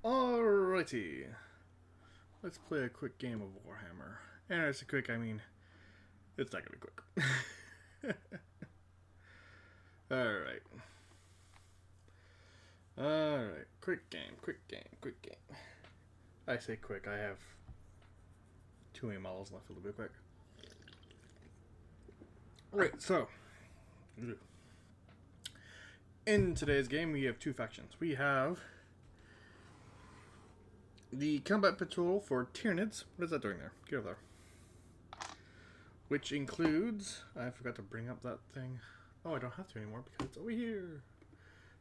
Alrighty, let's play a quick game of Warhammer. And it's a quick, I mean, it's not gonna be quick. Alright. Alright, quick game. I say quick, I have too many models left, it'll be quick. Alright, so, in today's game we have two factions. We have the Combat Patrol for Tyranids. What is that doing there? Get over there. Which includes... I forgot to bring up that thing. Oh, I don't have to anymore because it's over here.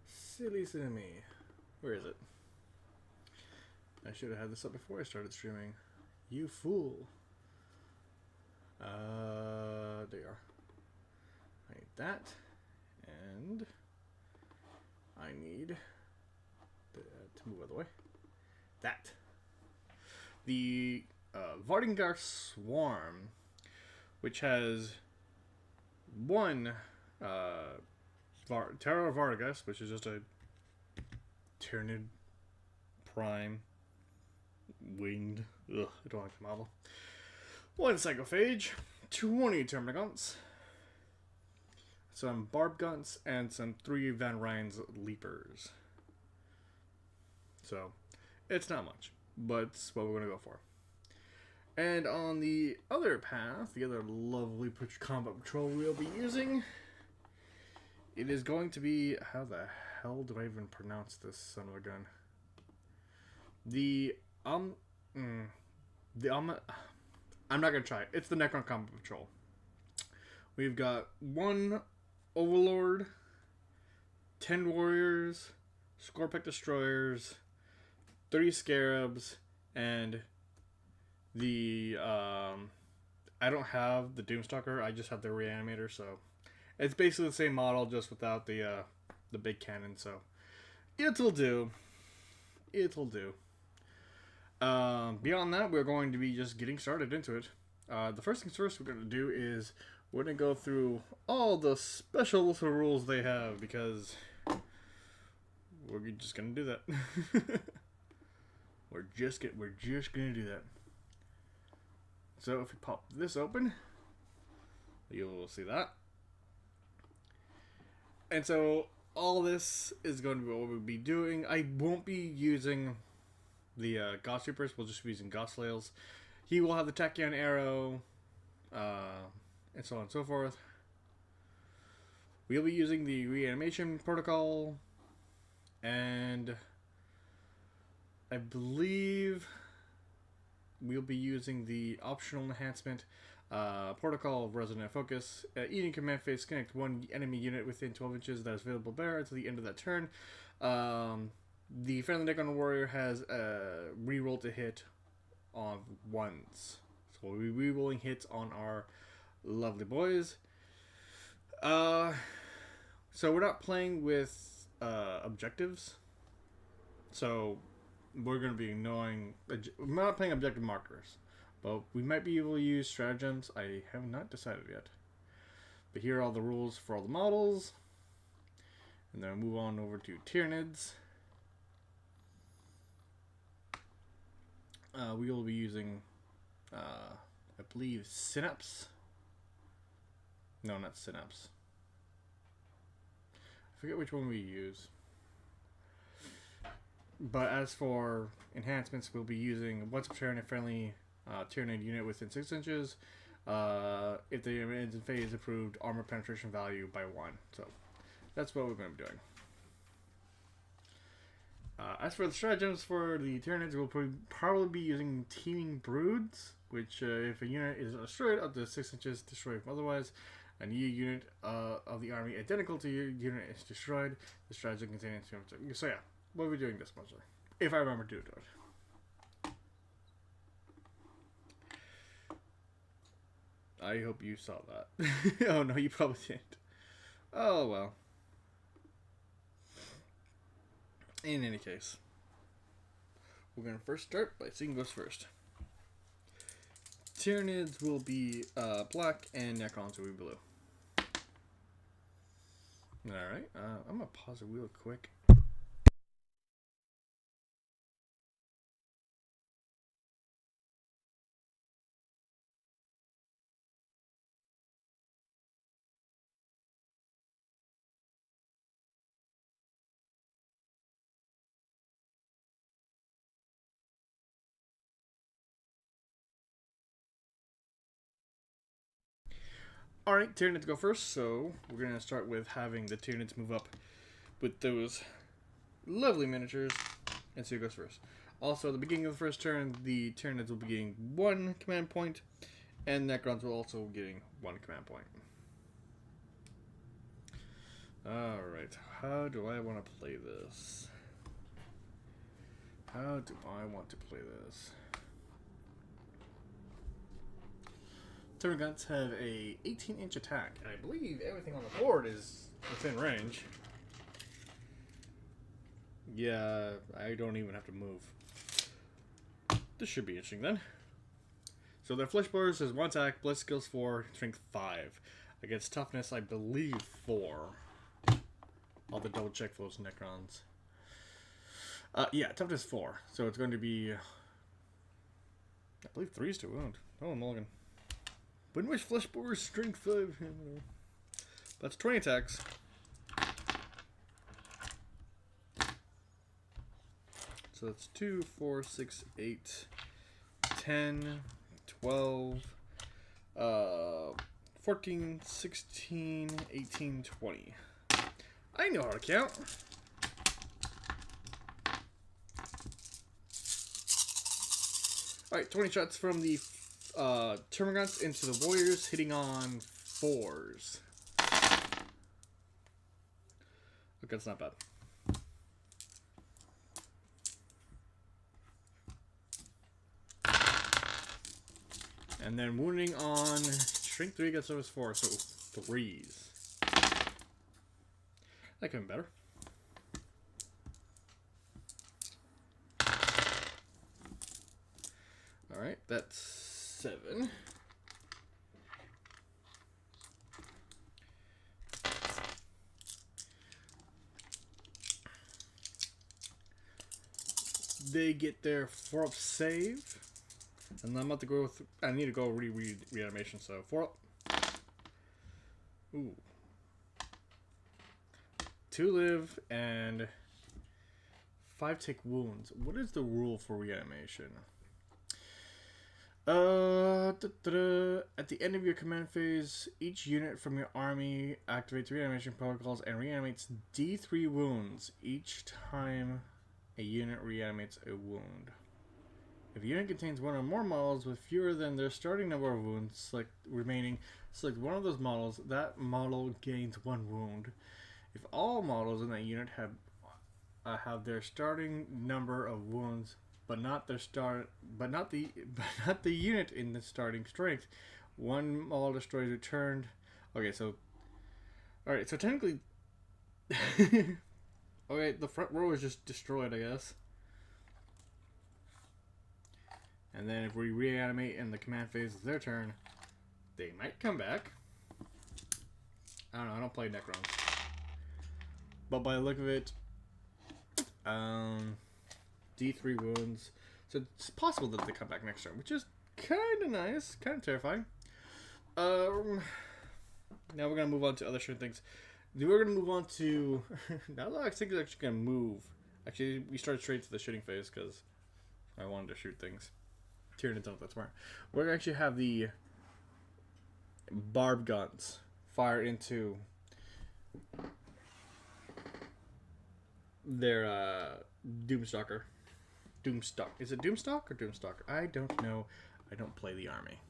Silly me. Where is it? I should have had this up before I started streaming. You fool. There you are. I need that. And I need to move out of the way. That. The Vardingar Swarm, which has one Terra Vargas, which is just a Tyranid Prime winged. Ugh, I don't like the model. One Psychophage, 20 Terminagants, some Barb Guns, and some 3 Van Ryn's Leapers. So, it's not much, but it's what we're going to go for. And on the other path, the other lovely combat patrol we'll be using, it is going to be... How the hell do I even pronounce this son of a gun? I'm not going to try it. It's the Necron Combat Patrol. We've got 1 Overlord, 10 Warriors, Scorpic Destroyers, 30 Scarabs, and the I don't have the Doomstalker. I just have the Reanimator, so it's basically the same model, just without the big cannon. So it'll do. Beyond that, we're going to be just getting started into it. The first things first, we're going to do is we're going to go through all the special little rules they have, because we're just going to do that. We're just going to do that. So if we pop this open, you'll see that. And so all this is going to be what we'll be doing. I won't be using the Gauss Reapers. We'll just be using Gauss Flails. He will have the Tachyon Arrow, and so on and so forth. We'll be using the Reanimation Protocol, and I believe we'll be using the optional enhancement Protocol of Resonant Focus. Eating command phase, connect 1 enemy unit within 12 inches that is available bearer until the end of that turn. The Friendly Necron Warrior has a reroll to hit on ones. So we'll be rerolling hits on our lovely boys. So we're not playing with objectives. So we're going to be knowing... We're not playing objective markers. But we might be able to use stratagems. I have not decided yet. But here are all the rules for all the models. And then we'll move on over to Tyranids. We will be using, I believe, Synapse. No, not Synapse. I forget which one we use. But as for enhancements, we'll be using once per turn a friendly Tyranid unit within 6 inches. If the ends in phase, approved armor penetration value by 1. So that's what we're going to be doing. As for the stratagems for the Tyranids, we'll probably be using Teeming Broods, which if a unit is destroyed up to 6 inches, destroyed otherwise, a new unit of the army identical to your unit is destroyed. The stratagem containing 200. So yeah, we'll be doing this mostly, if I remember to do it. I hope you saw that. Oh no, you probably didn't. Oh well. In any case, we're going to first start by seeing goes first. Tyranids will be black and Necrons will be blue. Alright, I'm going to pause it real quick. Alright, Tyranids go first, so we're going to start with having the Tyranids move up with those lovely miniatures, and so who goes first. Also, at the beginning of the first turn, the Tyranids will be getting 1 command point, and Necrons will also be getting 1 command point. Alright, how do I want to play this? How do I want to play this? Termagants have a 18-inch attack, and I believe everything on the board is within range. Yeah, I don't even have to move. This should be interesting then. So their flesh blowers is 1 attack, bless skills 4, strength 5. Against toughness, I believe 4. I'll have to double check for those Necrons. Yeah, toughness 4. So it's going to be, I believe 3 is to wound. Oh, mulligan. But which flesh blowers strength 5? That's 20 attacks. So that's 2, 4, 6, 8, 10, 12, 14, 16, 18, 20. I know how to count. Alright, 20 shots from the Termagants into the Warriors, hitting on 4s. Okay, that's not bad. And then wounding on strength 3 against service 4, so 3s. That could be better. Alright, that's 7. They get their 4-up save. And I'm about to go with, I need to go reanimation, so 4 up. Ooh. 2 live and 5 take wounds. What is the rule for reanimation? At the end of your command phase, each unit from your army activates reanimation protocols and reanimates D3 wounds each time a unit reanimates a wound. If a unit contains 1 or more models with fewer than their starting number of wounds, select one of those models. That model gains 1 wound. If all models in that unit have their starting number of wounds, but not the unit in the starting strength, 1 model destroyed is returned. Okay, so alright, so technically okay, the front row is just destroyed, I guess. And then if we reanimate in the command phase of their turn, they might come back. I don't know, I don't play Necrons. But by the look of it, D3 wounds. So it's possible that they come back next turn, which is kind of nice, kind of terrifying. Now we're going to move on to other shooting things. We're going to move on to... now I think it's actually going to move. Actually, we started straight to the shooting phase because I wanted to shoot things. Tyranids don't, that's smart. We're going to actually have the barb guns fire into their Doomstalker. Is it Doomstalk or Doomstalker? I don't know. I don't play the army.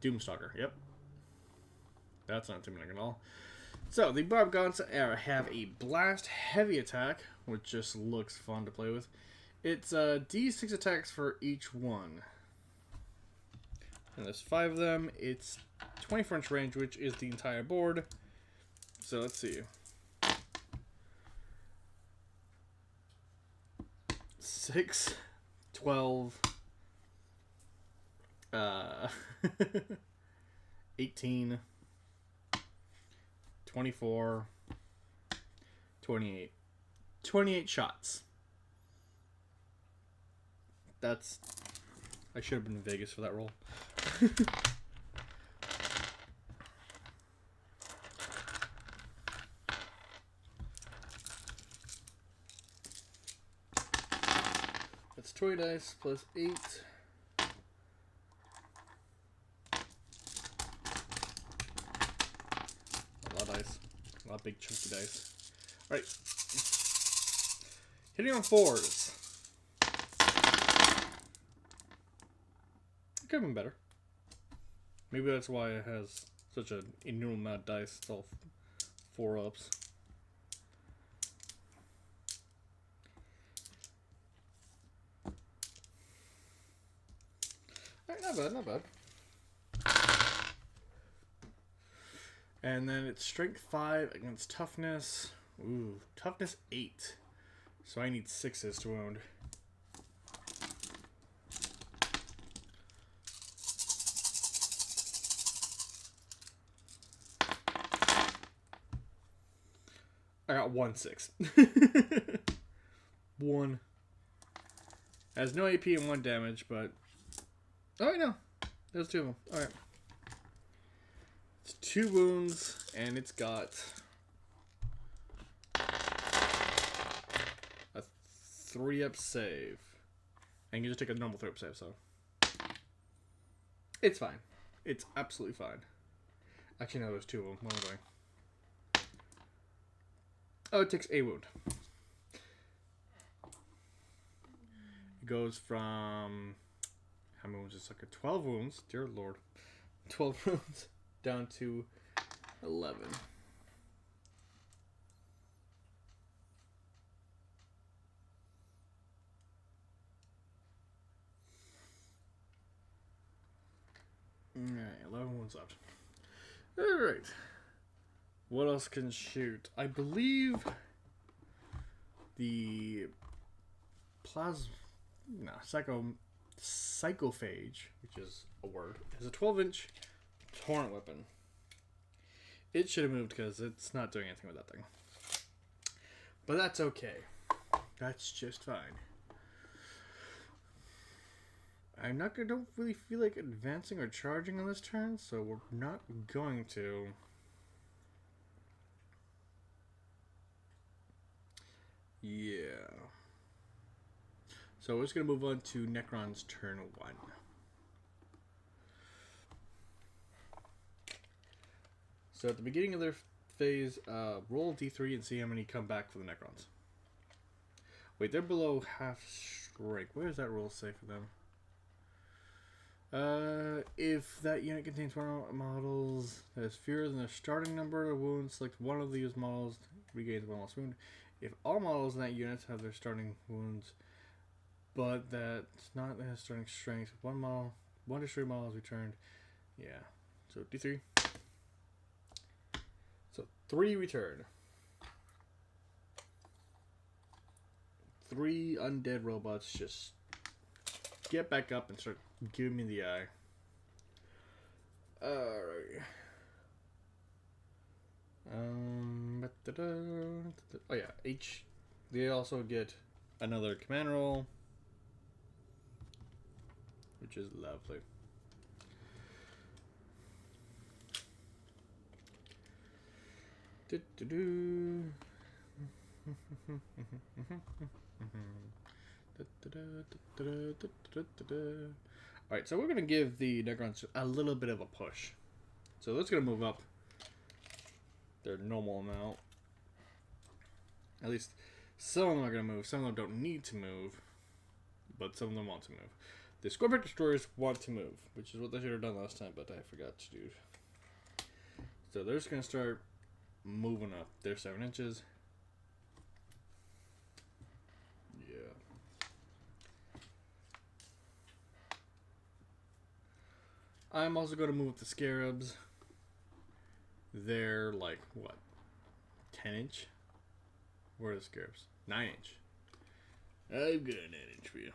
Doomstalker, yep. That's not intimidating at all. So, the barb guns have a blast heavy attack, which just looks fun to play with. It's D6 attacks for each one. And there's 5 of them. It's 24-inch range, which is the entire board. So, let's see. 6, 12, 18, 24, 28. 28 shots. That's... I should have been in Vegas for that roll. That's 20 dice plus 8. A lot of big chunky dice. Alright. Hitting on 4s. It could have been better. Maybe that's why it has such an enormous amount of dice. It's all 4-ups. Alright, not bad, not bad. And then it's strength 5 against toughness. Ooh, toughness 8. So I need 6s to wound. I got 1 6. 1. Has no AP and 1 damage, but... Oh, wait, no. There's 2 of them. Alright. It's 2 wounds, and it's got... a 3-up save. And you just take a normal 3-up save, so... It's fine. It's absolutely fine. Actually, no, there's 2 of them. What am I doing? Oh, it takes a wound. It goes from... How many wounds? It's like 12 wounds. Dear Lord. 12 wounds down to 11. Alright, 11 wounds left. Alright. What else can shoot? I believe the psychophage, which is a word, is a 12-inch torrent weapon. It should have moved because it's not doing anything with that thing. But that's okay. That's just fine. Don't really feel like advancing or charging on this turn, so we're not going to. Yeah. So we're just going to move on to Necron's turn 1. So at the beginning of their phase, roll D3 and see how many come back for the Necrons. Wait, they're below half strength. Where does that roll say for them? If that unit contains one models that has fewer than their starting number of wounds, select one of these models, regains 1 lost wound. If all models in that unit have their starting wounds, but that's not their starting strength, one destroyed model is returned. Yeah. So D3. So 3 return. 3 undead robots just get back up and start giving me the eye. Alright. Oh yeah, they also get another command roll, which is lovely. Alright, so we're going to give the Necrons a little bit of a push. So that's going to move up their normal amount. At least some of them are going to move. Some of them don't need to move, but some of them want to move. The Scorpion Destroyers want to move, which is what they should have done last time, but I forgot to do. So they're just going to start moving up. They're 7 inches. Yeah. I'm also going to move up the Scarabs. They're like, what? 10 inch? Where are the Scarabs? 9 inch. I've got a 9 inch for you.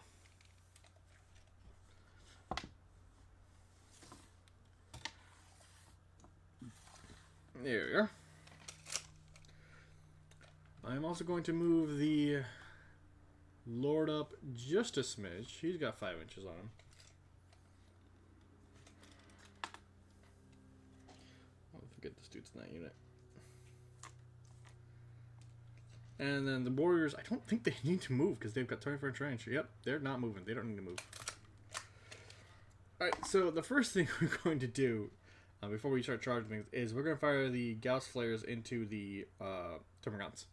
There we are. I'm also going to move the Lord up just a smidge. He's got 5 inches on him. I'll forget this dude's in that unit. And then the Warriors, I don't think they need to move because they've got 24 inch range. Yep, they're not moving. They don't need to move. Alright, so the first thing we're going to do before we start charging things, is we're going to fire the Gauss flares into the Termagants.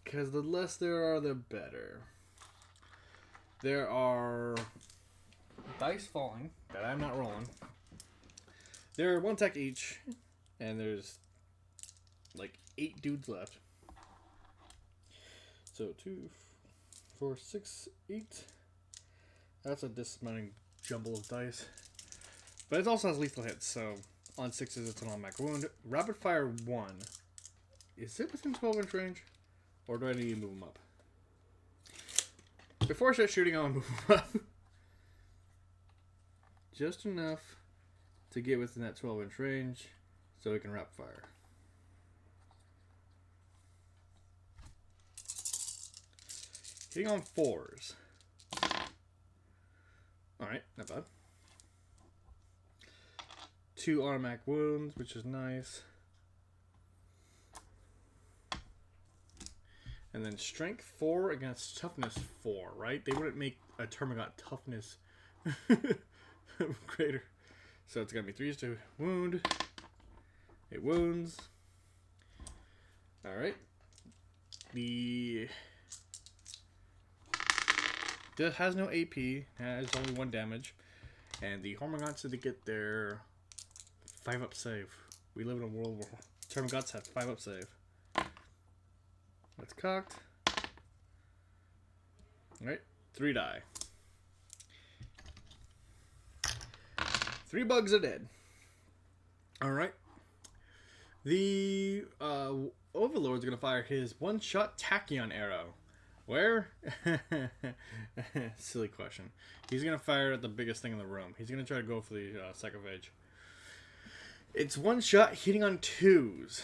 Because the less there are, the better. There are dice falling that I'm not rolling. They're 1 tech each, and there's like 8 dudes left. So 2, 4, 6, 8. That's a dismounting jumble of dice. But it also has lethal hits, so on 6s it's an automatic wound. Rapid fire 1. Is it within 12-inch range? Or do I need to move him up? Before I start shooting, I'll move him up. Just enough to get within that 12-inch range so we can rapid fire. Hitting on 4s. Alright, not bad. 2 automatic wounds, which is nice. And then strength 4 against toughness 4, right? They wouldn't make a Termagant toughness greater. So it's going to be 3s to wound. It wounds. Alright. This has no AP. Has only 1 damage. And the Termagants did get their 5-up save. We live in a world where Termagants have 5-up save. That's cocked. Alright, 3 die. 3 bugs are dead. Alright. The Overlord's gonna fire his 1-shot tachyon arrow. Where? Silly question. He's gonna fire at the biggest thing in the room. He's gonna try to go for the Psychophage. It's 1 shot hitting on 2s.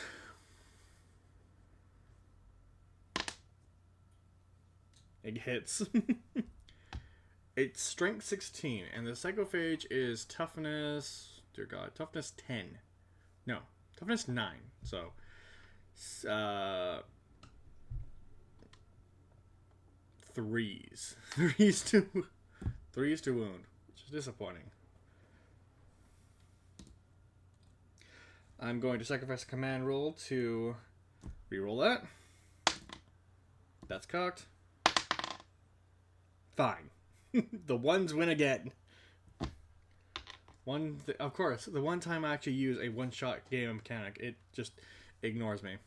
It hits. It's strength 16, and the Psychophage is toughness. Dear God, toughness 10. No, toughness 9. So, 3s. 3s to wound, which is disappointing. I'm going to sacrifice a command roll to reroll that. That's cocked. Fine. The 1s win again. Of course, the one time I actually use a 1-shot game mechanic, it just ignores me.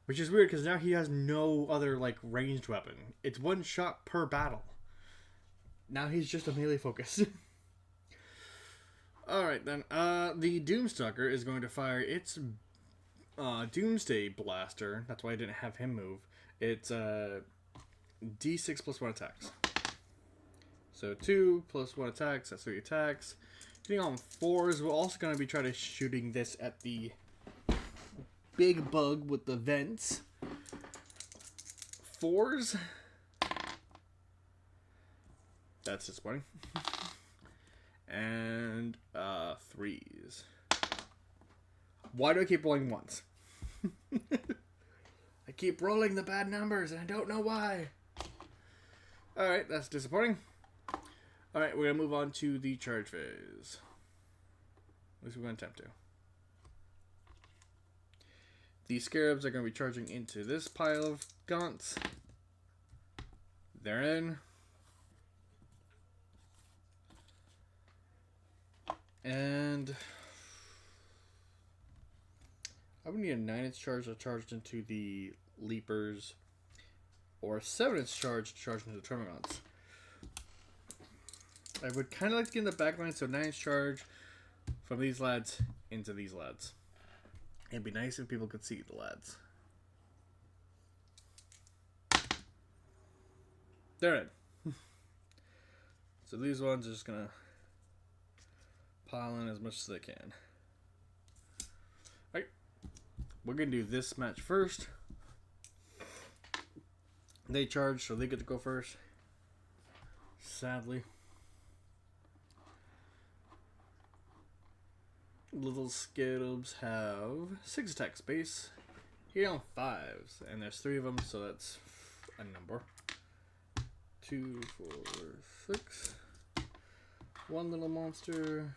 Which is weird, because now he has no other, like, ranged weapon. It's 1 shot per battle. Now he's just a melee focus. Alright then, the Doomstalker is going to fire its Doomsday Blaster. That's why I didn't have him move. It's D6 plus 1 attacks. So 2 plus 1 attacks, that's 3 attacks. Hitting on 4s, we're also going to be trying to shooting this at the big bug with the vents. 4s. That's disappointing. And 3s. Why do I keep rolling 1s? I keep rolling the bad numbers and I don't know why. Alright, that's disappointing. Alright, we're going to move on to the charge phase. At least we're going to attempt to. The Scarabs are going to be charging into this pile of gaunts. They're in. And I would need a 9-inch charge that charged into the Leapers, or a 7-inch charge charged into the Termagants. I would kind of like to get in the back line, so 9-inch charge from these lads into these lads. It'd be nice if people could see the lads. They're in. So these ones are just going to pile in as much as they can. Alright. We're going to do this match first. They charge, so they get to go first. Sadly. Little Scarabs have 6 attack space. Here on 5s, and there's 3 of them, so that's a number. 2, 4, 6. 1 little monster.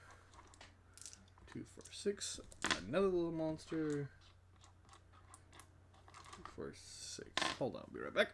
2, 4, 6. Another little monster. 2, 4, 6. Hold on, I'll be right back.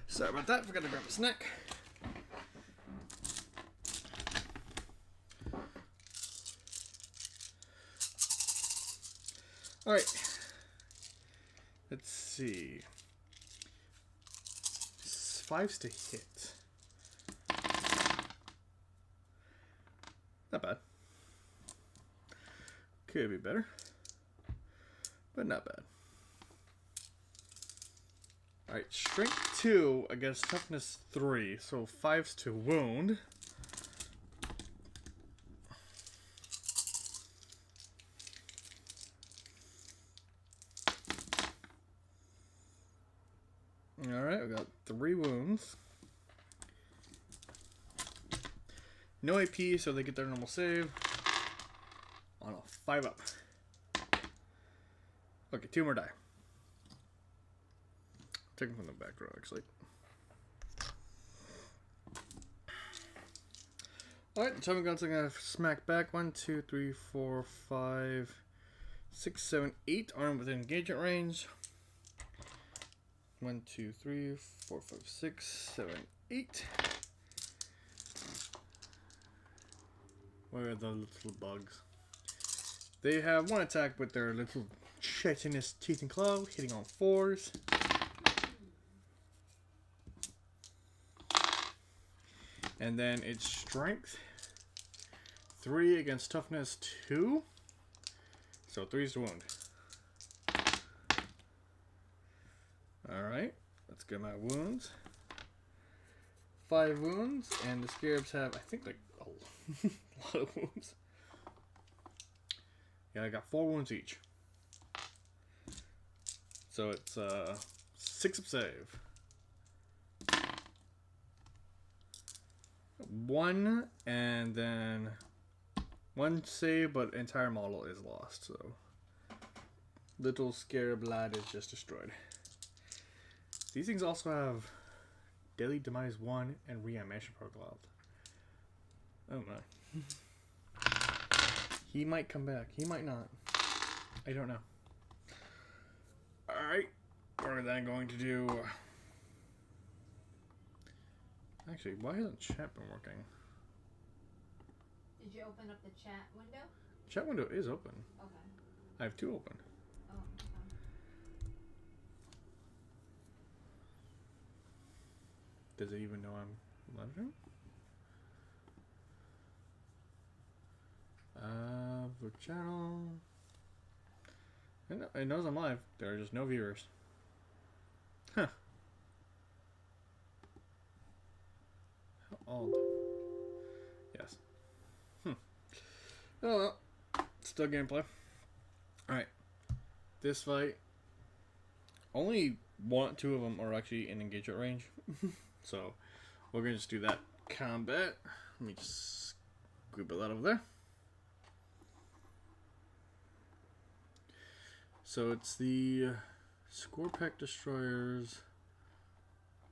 Sorry about that, forgot to grab a snack. Alright. Let's see. 5s to hit. Not bad. Could be better. But not bad. Alright, strength 2 against toughness 3, so 5s to wound. Alright, we got 3 wounds. No AP, so they get their normal save. On a 5 up. Okay, 2 more die. Take them from the back row, actually. Alright, the Atomic Guns are going to smack back. 1, 2, 3, 4, 5, 6, 7, 8. Armed within engagement range. 1, 2, 3, 4, 5, 6, 7, 8. Where are the little bugs? They have 1 attack with their little chitinous teeth and claw, hitting on 4s. And then it's strength 3 against toughness 2. So 3's to wound. Alright, let's get my wounds. 5 wounds, and the scarabs have, I think, like a lot of wounds. Yeah, I got 4 wounds each. So it's 6 up save. 1, and then 1 save, but entire model is lost. So little scarab lad is just destroyed. These things also have Daily Demise 1 and Reanimation Protocol. Oh my. He might come back. He might not. I don't know. Alright. We're then going to do... Actually, why hasn't chat been working? Did you open up the chat window? Chat window is open. Okay. I have 2 open. Oh, okay. Does it even know I'm live? For channel. It knows I'm live. There are just no viewers. Huh. How odd. Yes. Oh well. Still gameplay. Alright. This fight. Only 2 of them are actually in engagement range. So we're gonna just do that combat. Let me just group that over there. So it's the Scorpack Destroyers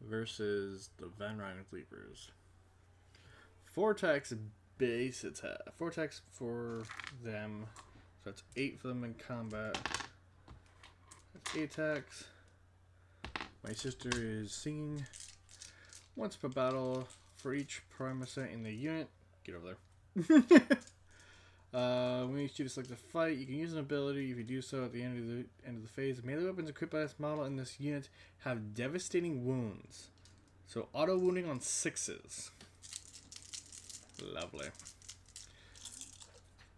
versus the Van Ryn Leapers. 4 attacks base attack. 4 attacks for them. So that's 8 for them in combat. That's 8 attacks. My sister is singing. Once per battle for each Primacy in the unit. Get over there. When you choose to select a fight, you can use an ability. If you do so at the end of the phase, melee weapons equipped by this model in this unit have devastating wounds. So auto wounding on 6s. Lovely.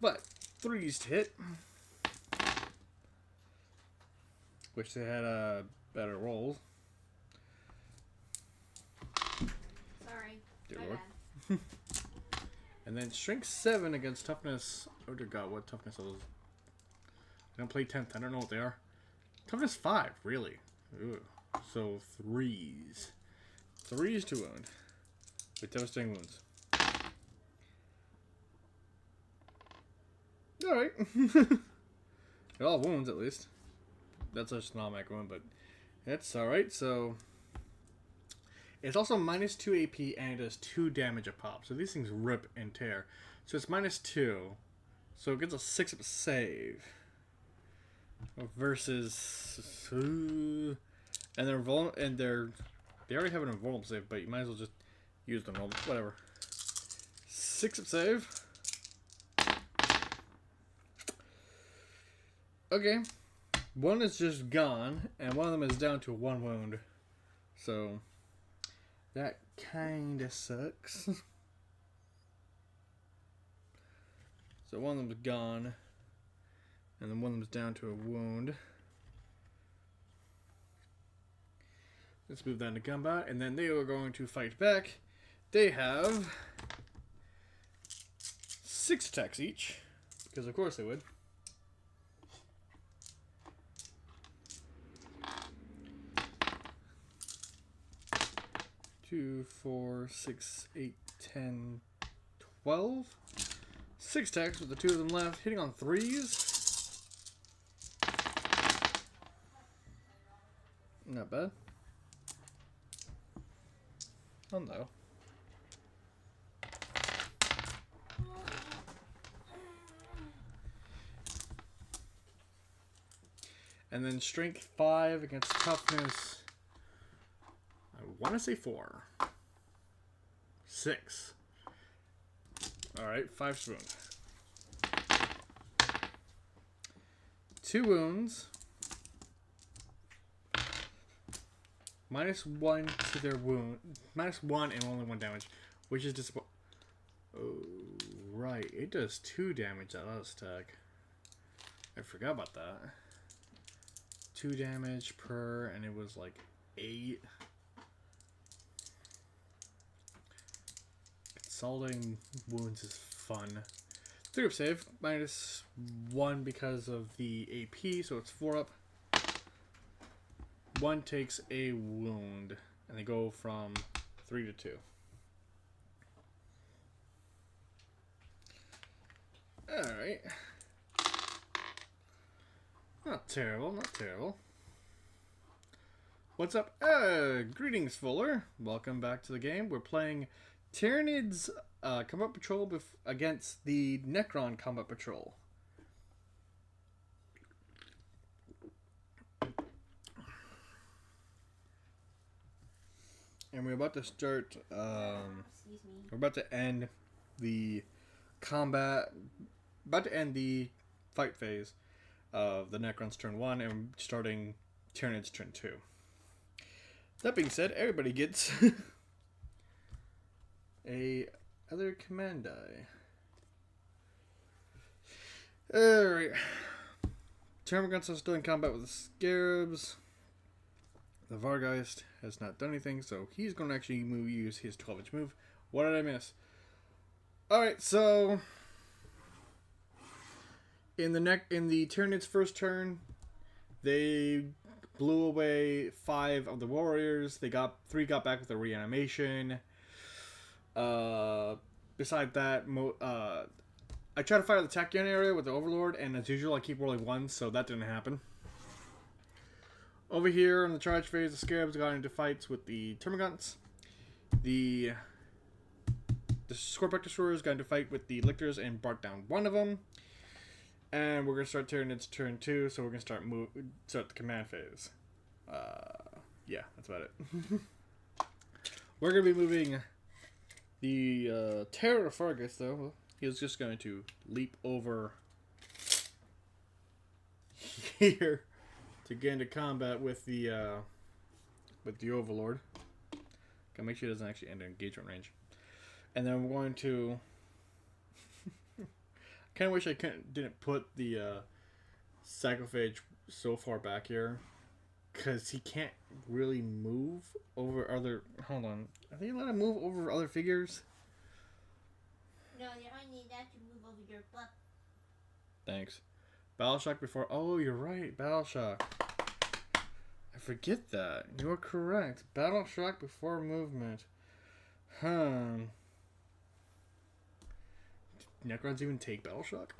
But 3s to hit. Wish they had better rolls. Sorry. Dear My Lord. bad. And then strength 7 against toughness. Oh dear God, what toughness are those? I don't play 10th. I don't know what they are. Toughness 5, really. Ooh. So 3s. 3s to wound. With devastating wounds. Alright. They're all wounds at least. That's just an automatic wound, but that's alright. So it's also minus 2 AP and it does 2 damage a pop. So these things rip and tear. So it's minus 2. So it gets a 6 up save. Versus and they're they already have an invulnerable save, but you might as well just use them. Whatever. 6 up save. Okay. One is just gone, and one of them is down to 1 wound. So that kinda sucks. So one of them's gone, and then one of them's down to a wound. Let's move that into combat, and then they are going to fight back. They have 6 attacks each, because of course they would. 2, 4, 6, 8, 10, 12. 6 attacks with the 2 of them left, hitting on 3s. Not bad. Oh no. And then strength 5 against toughness. I want to say 4. 6. Alright, 5 wounds. 2 wounds. Minus 1 to their wound. Minus 1 and only 1 damage. Which is disappointing. Oh, right. It does 2 damage that last attack. I forgot about that. 2 damage per, and it was like 8. Consolidating wounds is fun. 3 up save, minus 1 because of the AP, so it's 4 up. 1 takes a wound, and they go from 3 to 2. Alright. Not terrible, not terrible. What's up? Greetings, Fuller. Welcome back to the game. We're playing Tyranid's Combat Patrol against the Necron Combat Patrol. And we're about to start, Excuse me. we're about to end the combat, about to end the fight phase of the Necron's turn 1 and starting Tyranid's turn 2. That being said, everybody gets a other command die. Alright. Termagants are still in combat with the Scarabs. The Vargeist has not done anything, so he's going to actually use his 12-inch move. What did I miss? Alright, so in the Tyranid's first turn, they blew away 5 of the warriors. 3 got back with a reanimation. Beside that, I tried to fight the Tachyon area with the Overlord, and as usual, I keep rolling 1s, so that didn't happen. Over here in the charge phase, the Scarabs got into fights with the Termagants. The the Scorpion Destroyer is going to fight with the Lictors and brought down one of them. And we're going to start Tyranid's turn 2, so we're going to start the command phase. Yeah, that's about it. We're going to be moving the Terror Fargus, though. He's just going to leap over here to get into combat with the Overlord. Gotta make sure he doesn't actually enter engagement range. And then we're going to... kind of wish I didn't put the Sacriphage so far back here. Because he can't really move over other... Hold on. Are they allowed to move over other figures? No, you only need that to move over your butt. Thanks. Battle Shock before... Oh, you're right. Battle Shock. I forget that. You are correct. Battle Shock before movement. Necrons even take Battle Shock?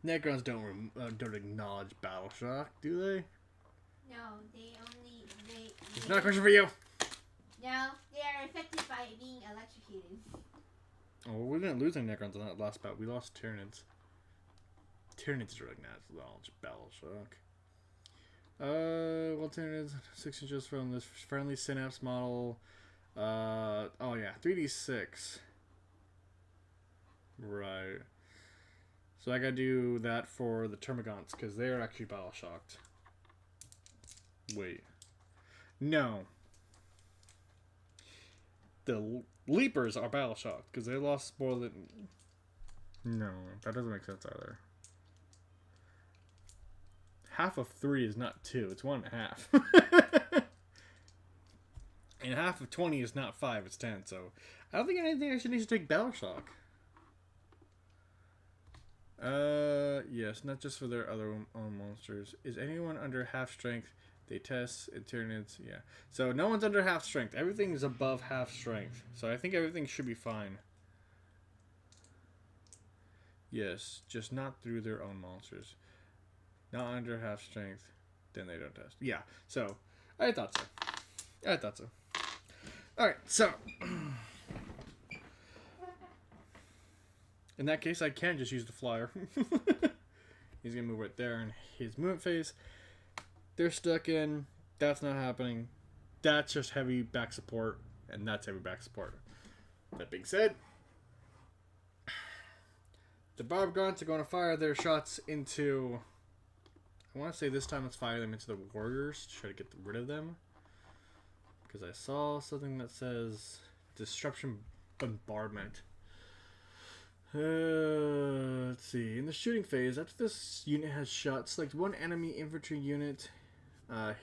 Necrons don't acknowledge Battle Shock, do they? No, they only... It's not a question for you! No, they are affected by being electrocuted. Oh, well, we didn't lose any Necrons on that last bout. We lost Tyranids. Tyranids acknowledge Battle Shock. Well, Tyranids 6 inches from this friendly Synapse model. Oh yeah, 3d6. Right. So I gotta do that for the Termagants, because they're actually Battle Shocked. Wait. No. The Leapers are Battle Shocked, because they lost more than... No, that doesn't make sense either. Half of 3 is not 2, it's 1.5. And half of 20 is not 5, it's 10, so... I don't think anything actually needs to take Battle Shock. Yes, not just for their other own monsters. Is anyone under half strength? They test Tyrannids. Yeah. So no one's under half strength. Everything is above half strength. So I think everything should be fine. Yes, just not through their own monsters. Not under half strength. Then they don't test. Yeah. So I thought so. I thought so. Alright, so in that case, I can just use the flyer. He's going to move right there in his movement phase. They're stuck in. That's not happening. That's just heavy back support. And that's heavy back support. That being said, the Barbagants are going to fire their shots into... I want to say this time let's fire them into the Warriors to try to get rid of them. Because I saw something that says Disruption Bombardment. Let's see. In the shooting phase, after this unit has shot, select one enemy infantry unit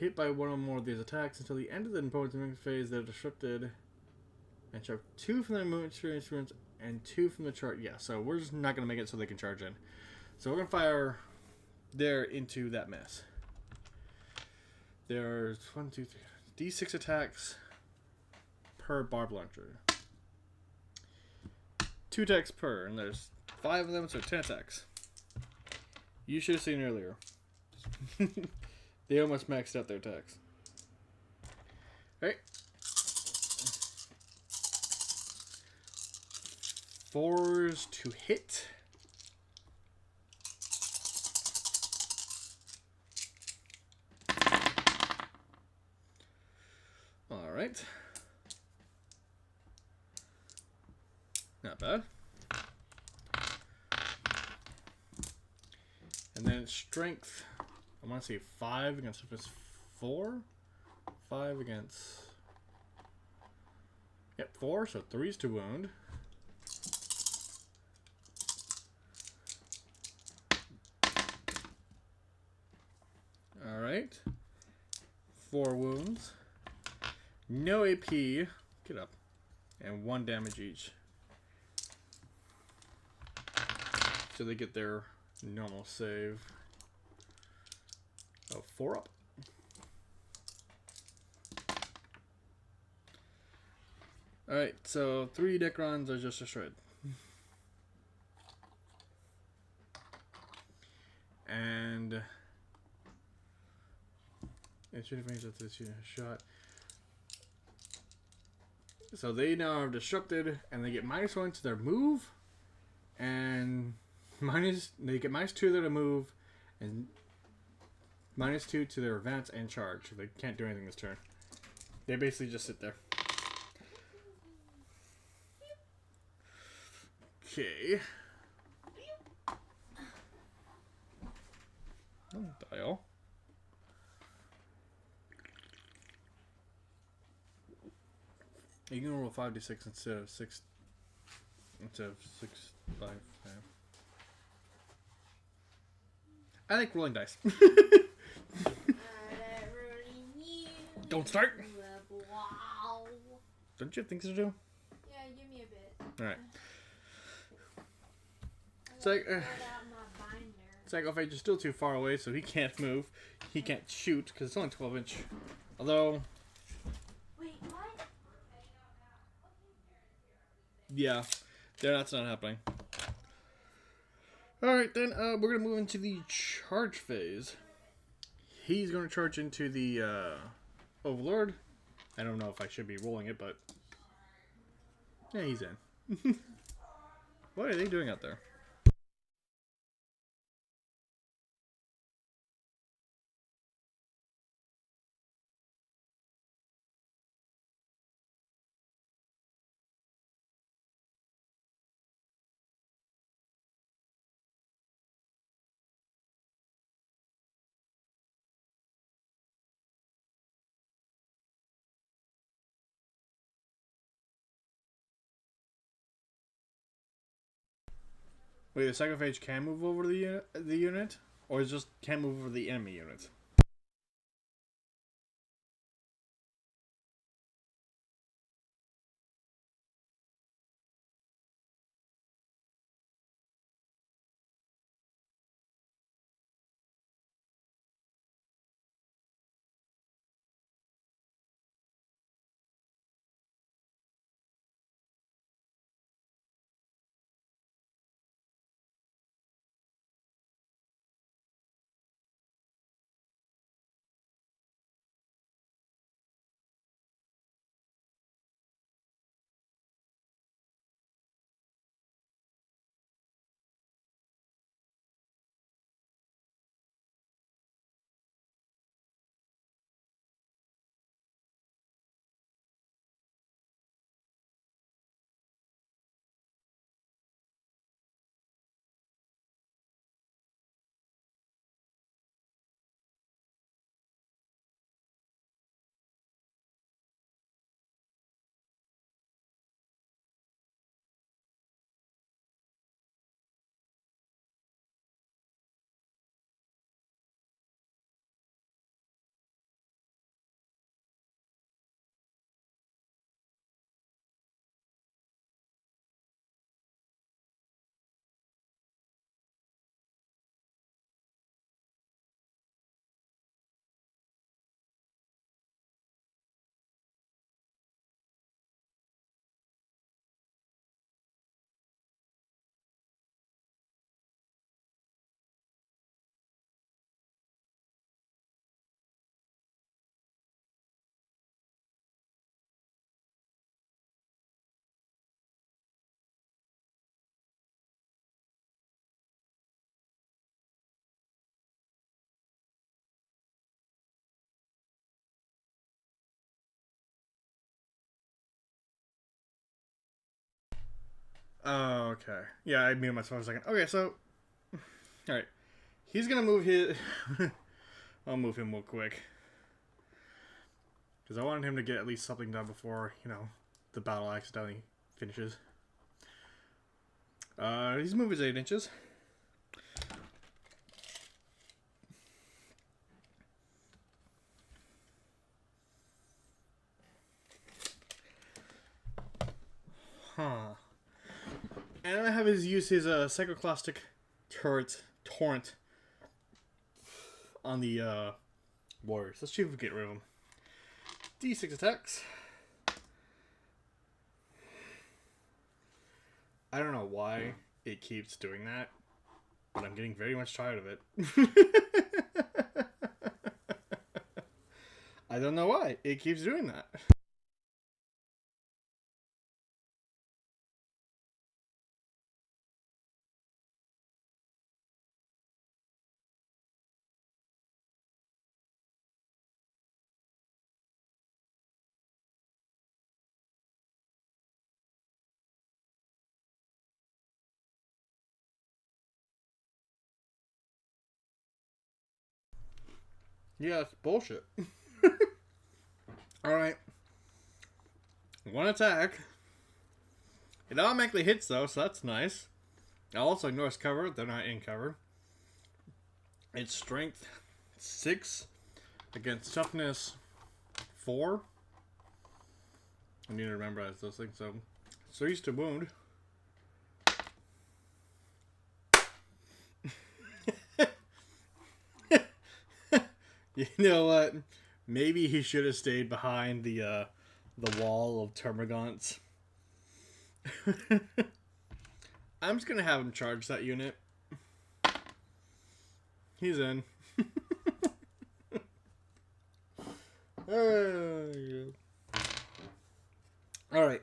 hit by one or more of these attacks until the end of the opponent's movement phase. They're disrupted and chop 2 from their movement experience and 2 from the chart. Yeah, so we're just not going to make it so they can charge in. So we're going to fire there into that mess. There's 1, 2, 3, D6 attacks per barb launcher. 2 attacks per, and there's 5 of them, so 10 attacks. You should have seen earlier. They almost maxed out their attacks. Alright. 4s to hit. Alright. Not bad. And then strength, I want to say 5 against toughness 4. 5 against... Yep, 4, so 3's to wound. Alright. 4 wounds. No AP. Get up. And 1 damage each. So they get their normal save. Oh, 4 up. Alright, so 3 Necrons are just destroyed. And it should have range up to this unit shot. So they now are disrupted, and they get -1 to their move, and they get -2 to their move, and -2 to their advance and charge. So they can't do anything this turn. They basically just sit there. Okay. Dial. You can roll 5d6 instead of 6. Instead of 6, 5, 5. I like rolling dice. Don't start. Don't you have things to do? Yeah, give me a bit. All right. Psychophage is still too far away, so he can't move. He can't shoot because it's only 12-inch. Although, Wait, what? yeah, that's not happening. All right, then we're gonna move into the charge phase. He's gonna charge into the Overlord. I don't know if I should be rolling it, but yeah, he's in. What are they doing out there? Wait, the Psychophage can move over the unit, or is just can't move over the enemy unit? Oh, okay. Yeah, I muted myself for a second. Okay, so, all right, he's gonna move his. I'll move him real quick because I wanted him to get at least something done before the battle accidentally finishes. His move is 8 inches. Huh. And I have use his Psychoclastic Torrent on the Warriors. Let's see if we can get rid of him. D6 attacks. I don't know why it keeps doing that, but I'm getting very much tired of it. I don't know why it keeps doing that. Yeah, it's bullshit. Alright. One attack. It automatically hits though, so that's nice. It also ignores cover, they're not in cover. It's strength 6 against toughness 4. I need to remember those things. So 3's to wound. You know what? Maybe he should have stayed behind the wall of termagants. I'm just gonna have him charge that unit. He's in. Alright.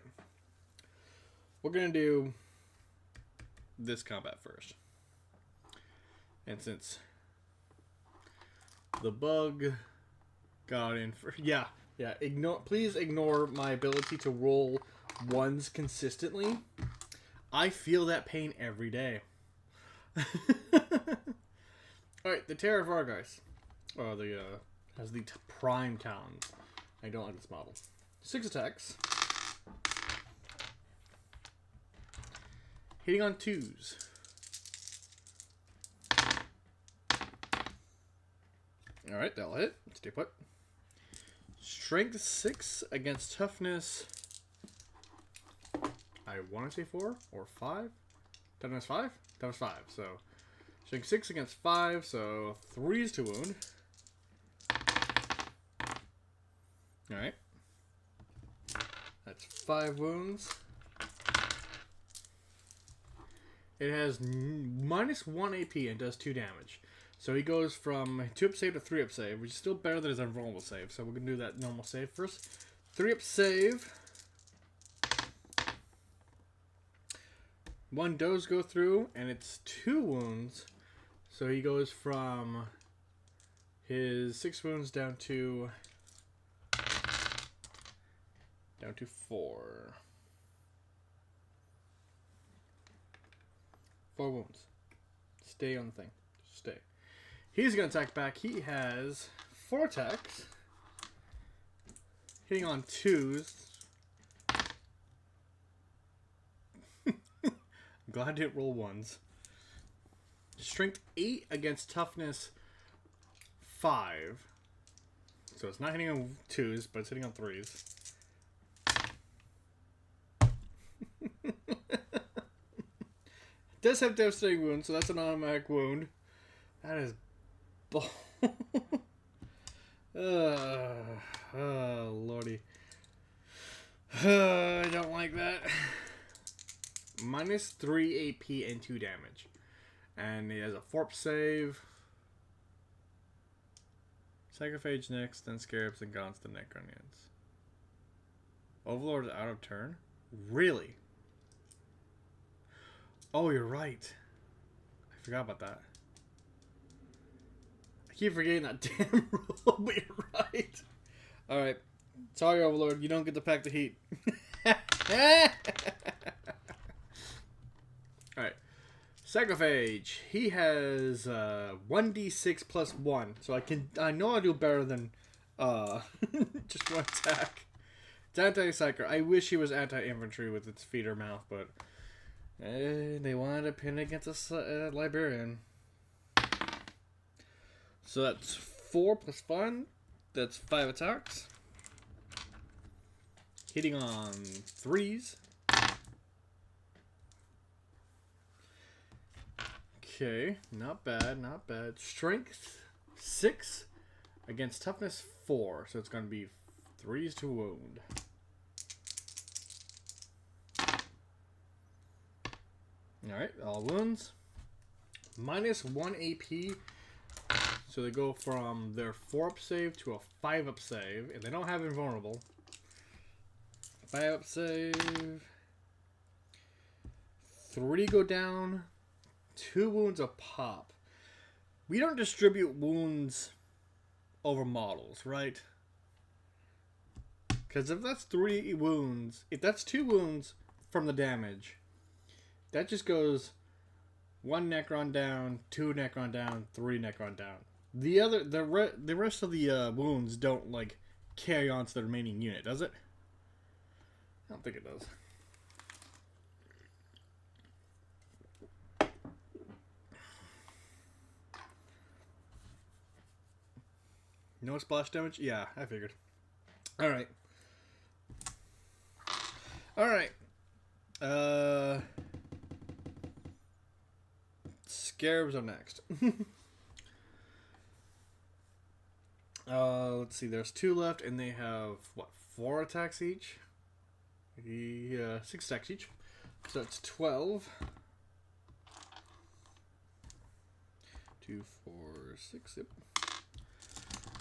We're gonna do this combat first. And since the bug got in for... Yeah. Please ignore my ability to roll ones consistently. I feel that pain every day. Alright, the Terror of Vargas. Or the, has the prime town. I don't like this model. 6 attacks. Hitting on 2s. Alright, that'll hit. Stay put. Strength 6 against toughness. I want to say 4 or 5. Toughness 5? Toughness 5. So, strength 6 against 5. So, 3's to wound. Alright. That's 5 wounds. It has minus 1 AP and does 2 damage. So he goes from 2-up save to 3-up save, which is still better than his invulnerable save. So we're going to do that normal save first. 3-up save. 1 does go through, and it's 2 wounds. So he goes from his 6 wounds down to 4. 4 wounds. Stay on the thing. Stay. He's going to attack back. He has 4 attacks. Hitting on 2s. I'm glad I didn't roll 1s. Strength 8 against toughness 5. So it's not hitting on 2s, but it's hitting on 3s. Does have devastating wound, so that's an automatic wound. That is bull. Lordy. I don't like that. Minus 3 AP and 2 damage. And he has a 4-up save. Sacriphage next, then Scarabs and Gaunts, then Necronians. Overlord is out of turn? Really? Oh, you're right. I forgot about that. I keep forgetting that damn rule, but you're right. Alright. Sorry, Overlord. You don't get to pack the heat. Alright. Sacriphage. He has 1d6 plus 1. So I know I do better than just 1 attack. It's anti-psyker. I wish he was anti-infantry with its feet or mouth, but they wanted to pin against a librarian. So that's 4 plus 5. That's 5 attacks. Hitting on 3s. Okay, not bad, not bad. Strength 6 against toughness 4. So it's going to be 3s to wound. Alright, all wounds. Minus 1 AP. So they go from their 4-up save to a 5-up save. And they don't have invulnerable. 5-up save. 3 go down. 2 wounds a pop. We don't distribute wounds over models, right? Because if that's 3 wounds, if that's 2 wounds from the damage, that just goes 1 Necron down, 2 Necron down, 3 Necron down. The rest of the wounds don't like carry on to the remaining unit, does it? I don't think it does. No splash damage? Yeah, I figured. Alright. Alright. Scarabs are next. Let's see. There's 2 left, and they have, what, 4 attacks each? Yeah, 6 attacks each. So that's 12. 2, 4, 6. Yep.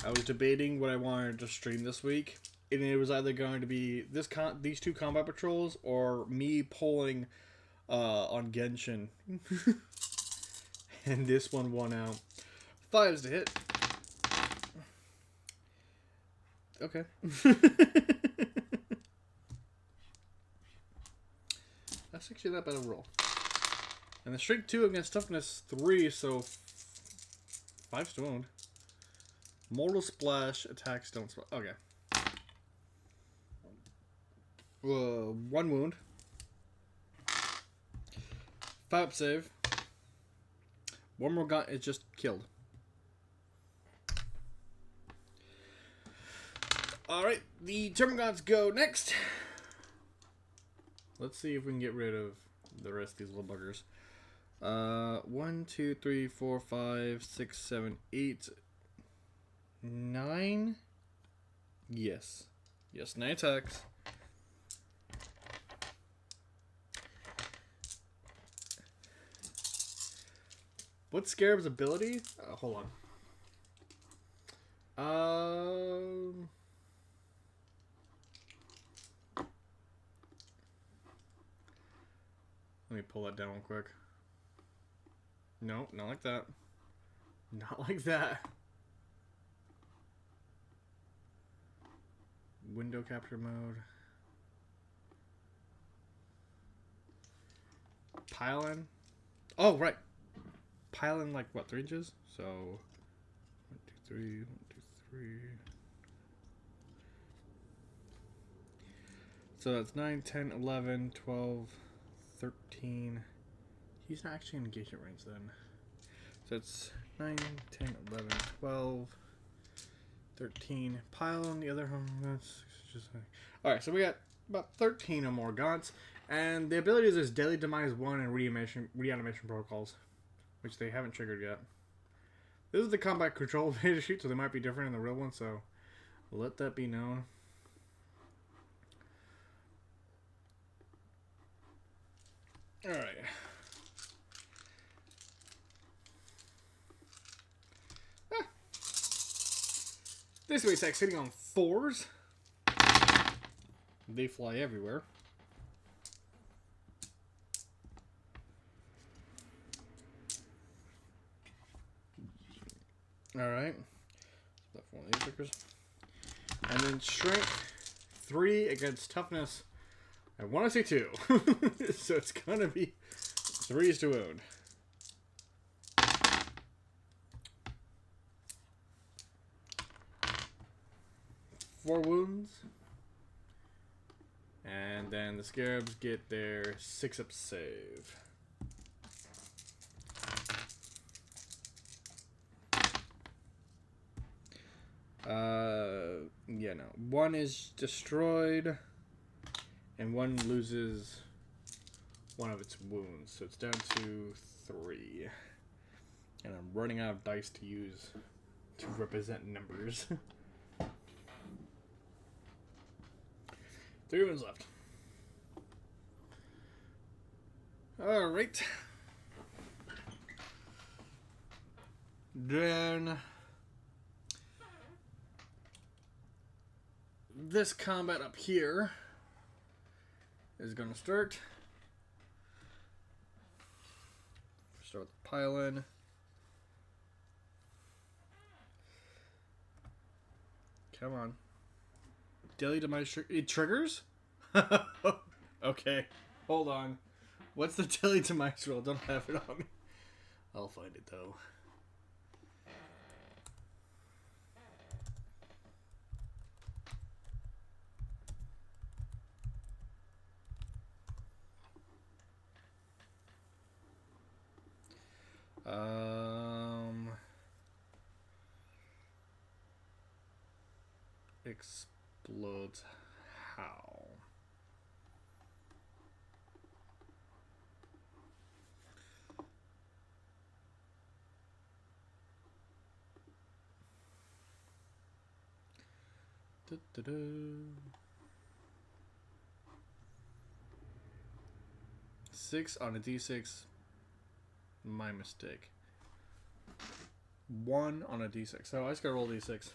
I was debating what I wanted to stream this week, and it was either going to be these 2 combat patrols or me pulling on Genshin. And this one won out. 5s to hit. Okay. That's actually not bad of a roll. And the strength 2 against toughness 3, so 5 to wound. Mortal splash, attacks don't splash. Okay. 1 wound. 5 save. 1 more gun is just killed. Alright, the Termagants go next. Let's see if we can get rid of the rest of these little buggers. 1, 2, 3, 4, 5, 6, 7, 8, 9. Yes. Yes, 9 attacks. What's Scarab's ability? Hold on. Let me pull that down real quick. No, not like that. Not like that. Window capture mode. Pylon. Oh, right. Pylon, like, what, 3 inches? So, 1, 2, 3, 1, 2, 3. So that's 9, 10, 11, 12, 13. He's not actually in engagement range then. So it's 9, 10, 11, 12, 13. Pylon, the other one. That's just. Alright, so we got about 13 or more gaunts. And the abilities is Deadly Demise 1 and Reanimation Protocols, which they haven't triggered yet. This is the combat control beta sheet, so they might be different in the real one, so let that be known. Alright. This way it's sitting on 4s. They fly everywhere. Alright. That's one of these stickers. And then strength 3 against toughness. I want to say 2. So it's going to be 3s to wound. Four wounds. And then the Scarabs get their 6-up save. Yeah, no. 1 is destroyed, and 1 loses 1 of its wounds. So it's down to 3. And I'm running out of dice to use to represent numbers. 3 wounds left. Alright. Then this combat up here is going to start. Start with the pylon. Come on. Daily Demise it triggers? Okay. Hold on. What's the Daily Demise roll? Don't have it on me. I'll find it though. Explodes how? Da-da-da. 6 on a d6. My mistake. 1 on a d6. So I just gotta roll d6.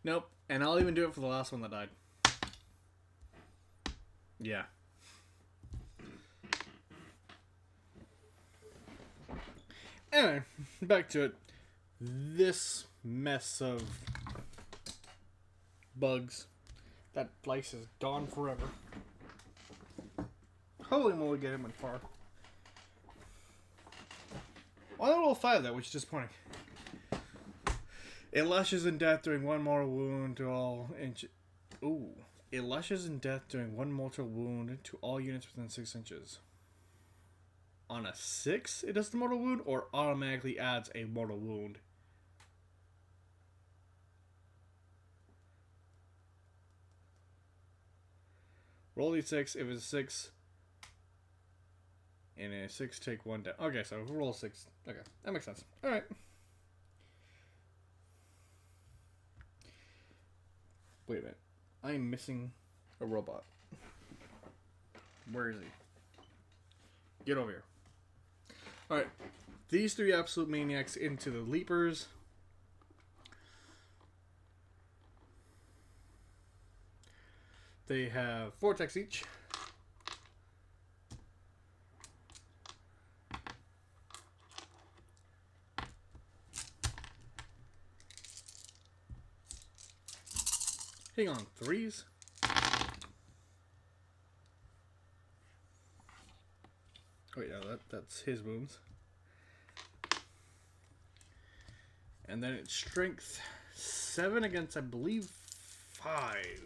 Nope. And I'll even do it for the last one that died. Yeah. Anyway, back to it. This mess of bugs. That place is gone forever. Holy moly, get him in far. Well, I roll 5 though, which is disappointing. It lashes in death doing 1 mortal wound to all inches. Ooh. It lashes in death doing 1 mortal wound to all units within 6 inches. On a 6, it does the mortal wound, or automatically adds a mortal wound? Roll d6. If it's a 6, and a 6, take 1 down. Okay, so roll 6. Okay, that makes sense. Alright. Wait a minute. I am missing a robot. Where is he? Get over here. Alright. These 3 absolute maniacs into the leapers. They have 4 attacks each. Hitting on 3s. Oh yeah, that's his wounds. And then it's strength 7 against, I believe, 5.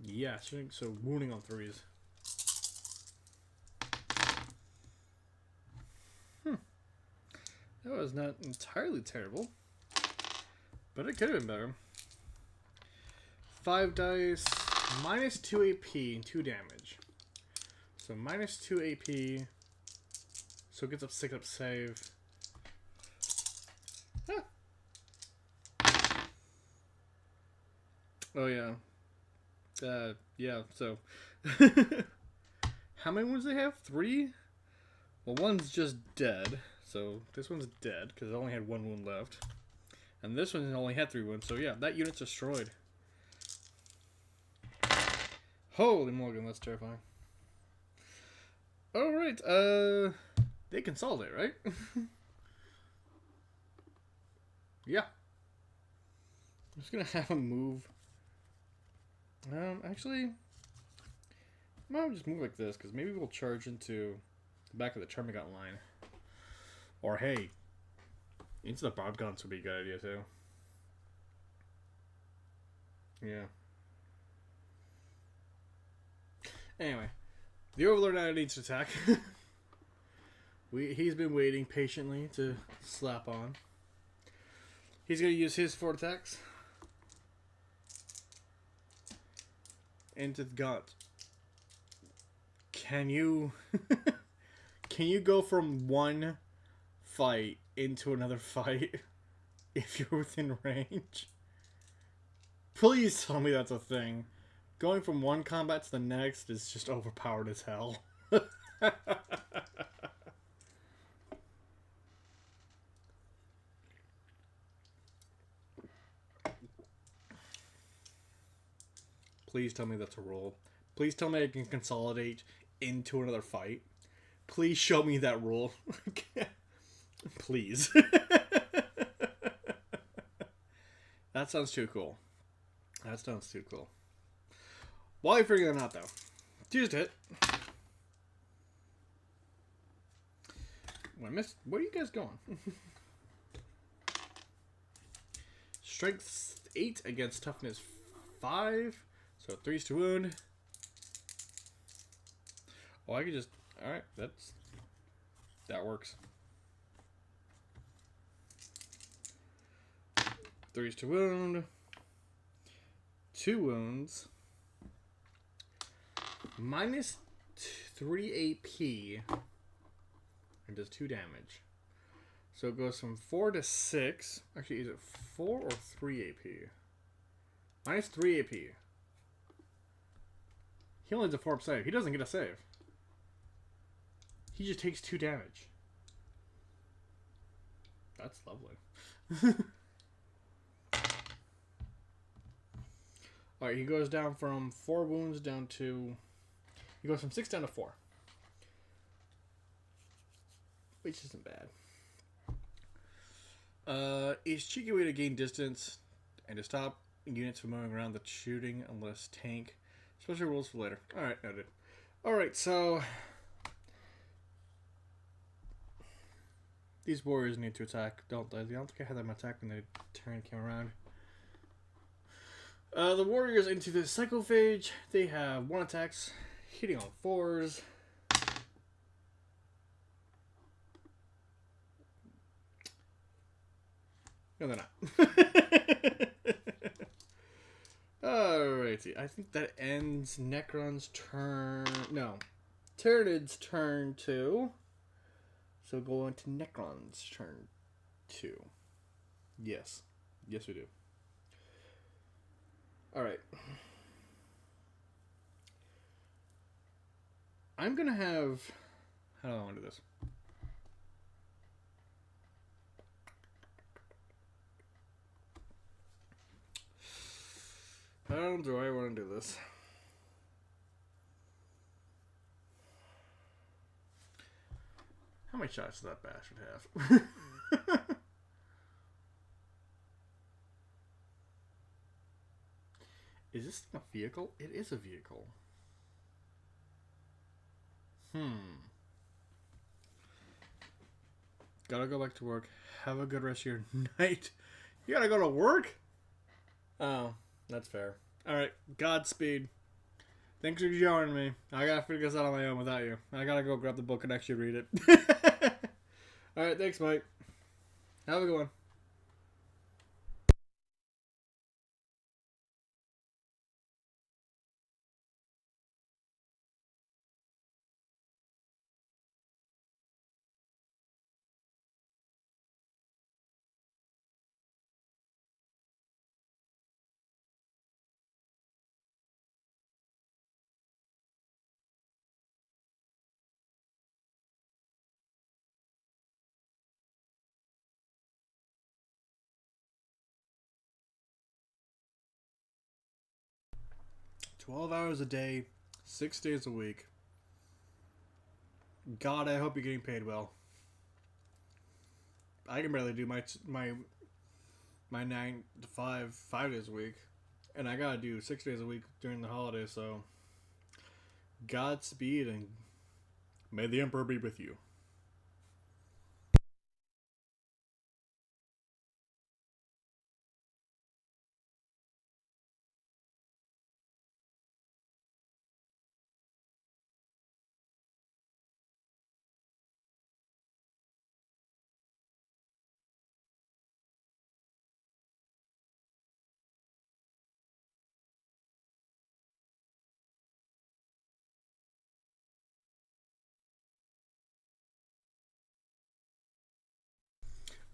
Yeah, so wounding on 3s. That was not entirely terrible, but it could have been better. 5 dice, minus 2 AP and 2 damage. So minus 2 AP, so it gets up 6 up save. Ah. Oh yeah. Yeah, so. How many wounds do they have? 3? Well, one's just dead. So this one's dead because it only had 1 wound left. And this one only had 3 wounds. So yeah, that unit's destroyed. Holy Morgan, that's terrifying. Alright, they consolidate, right? Yeah. I'm just gonna have them move. Actually, I'll just move like this, because maybe we'll charge into the back of the Termagant line. Or, hey, into the Bob Guns would be a good idea, too. Yeah. Anyway, the Overlord now needs to attack. He's been waiting patiently to slap on. He's going to use his 4 attacks. Into the gaunt. Can you can you go from one fight into another fight if you're within range? Please tell me that's a thing. Going from one combat to the next is just overpowered as hell. Please tell me that's a roll. Please tell me I can consolidate into another fight. Please show me that roll. Please. That sounds too cool. That sounds too cool. While you're figuring that out, though, just hit. Well, I missed. Where are you guys going? Strength 8 against toughness 5. So 3's to wound. Well, I could just... Alright, that works. 3 to wound. 2 wounds. Minus 3 AP. And does 2 damage. So it goes from 4 to 6. Actually, is it 4 or 3 AP? Minus 3 AP. He only has a 4-up save. He doesn't get a save. He just takes 2 damage. That's lovely. Alright, he goes down from 4 wounds down to... He goes from 6 down to 4. Which isn't bad. Is cheeky way to gain distance and to stop units from moving around the shooting unless tank. Special rules for later. Alright, noted. Alright, so... These warriors need to attack. I don't think I had them attack when the turn came around. The warriors into the psychophage. They have 1 attacks, hitting on 4s. No, they're not. Alrighty, I think that ends Necron's turn. No, Tyranid's turn 2. So go into Necron's turn 2. Yes. Yes, we do. Alright. I'm going to have... How do I want to do this? How do I want to do this? How many shots does that bastard have? Is this thing a vehicle? It is a vehicle. Gotta go back to work. Have a good rest of your night. You gotta go to work? Oh, that's fair. Alright, Godspeed. Thanks for joining me. I gotta figure this out on my own without you. I gotta go grab the book and actually read it. Alright, thanks, Mike. Have a good one. $12 a day, 6 days a week. God, I hope you're getting paid well. I can barely do my 9 to 5 days a week, and I gotta do 6 days a week during the holidays. So, Godspeed, and may the Emperor be with you.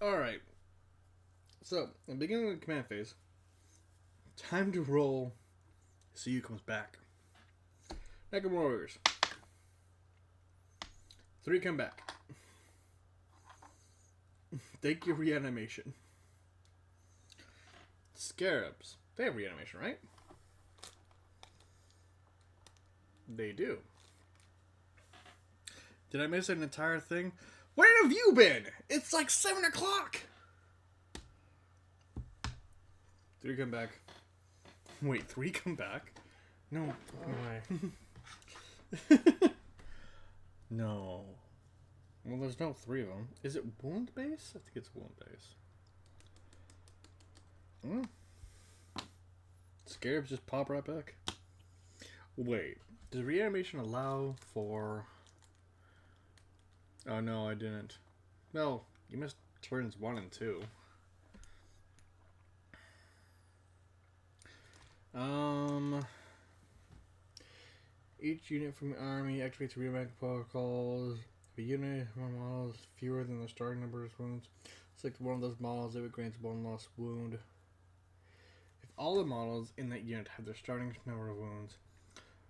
Alright. So, in the beginning of the command phase, time to roll. CU comes back. Necron Warriors. 3 come back. Thank you, reanimation. Scarabs. They have reanimation, right? They do. Did I miss an entire thing? Where have you been? It's like 7 o'clock. 3 come back. Wait, 3 come back? No. No way. No. Well, there's no 3 of them. Is it wound base? I think it's wound base. Scarabs just pop right back. Wait. Does reanimation allow for... Oh no, I didn't. No, you missed turns 1 and 2. Each unit from the army activates reanimation protocols. If a unit of models fewer than the starting number of wounds, select one of those models, it grants one lost wound. If all the models in that unit have their starting number of wounds,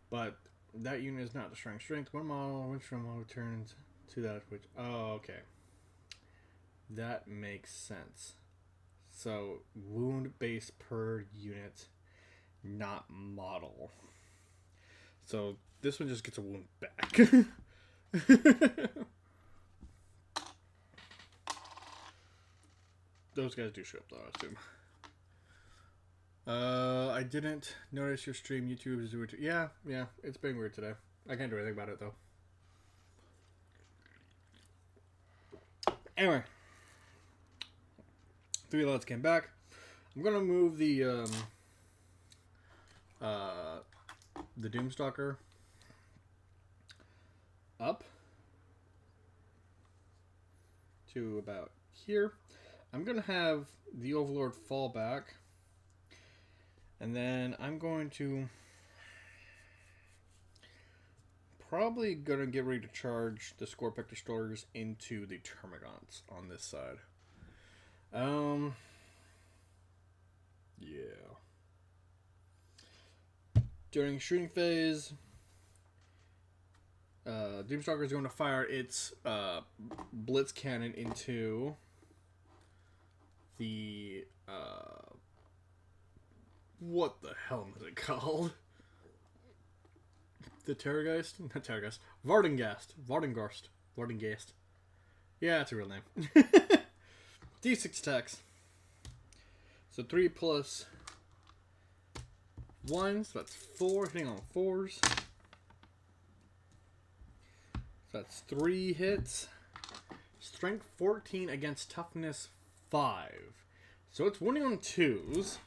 but that unit is not destroying strength, one model, which one model returns to that which... Oh, okay. That makes sense. So, wound base per unit, not model. So, this one just gets a wound back. Those guys do show up though, I assume. I didn't notice your stream. YouTube is weird. Yeah, it's been weird today. I can't do anything about it though. Anyway, 3 lots came back. I'm gonna move the Doomstalker up to about here. I'm gonna have the Overlord fall back, and then I'm going to probably gonna get ready to charge the Scorpic Destroyers into the Termagants on this side. Yeah. During shooting phase, Doomstalker is going to fire its Blitz Cannon into the what the hell is it called? The Terrorgeist? Not Terrorgeist. Vardengast. Yeah, that's a real name. D6 attacks. So 3 plus 1, so that's 4, hitting on 4s. So that's 3 hits. Strength 14 against toughness 5. So it's wounding on 2s.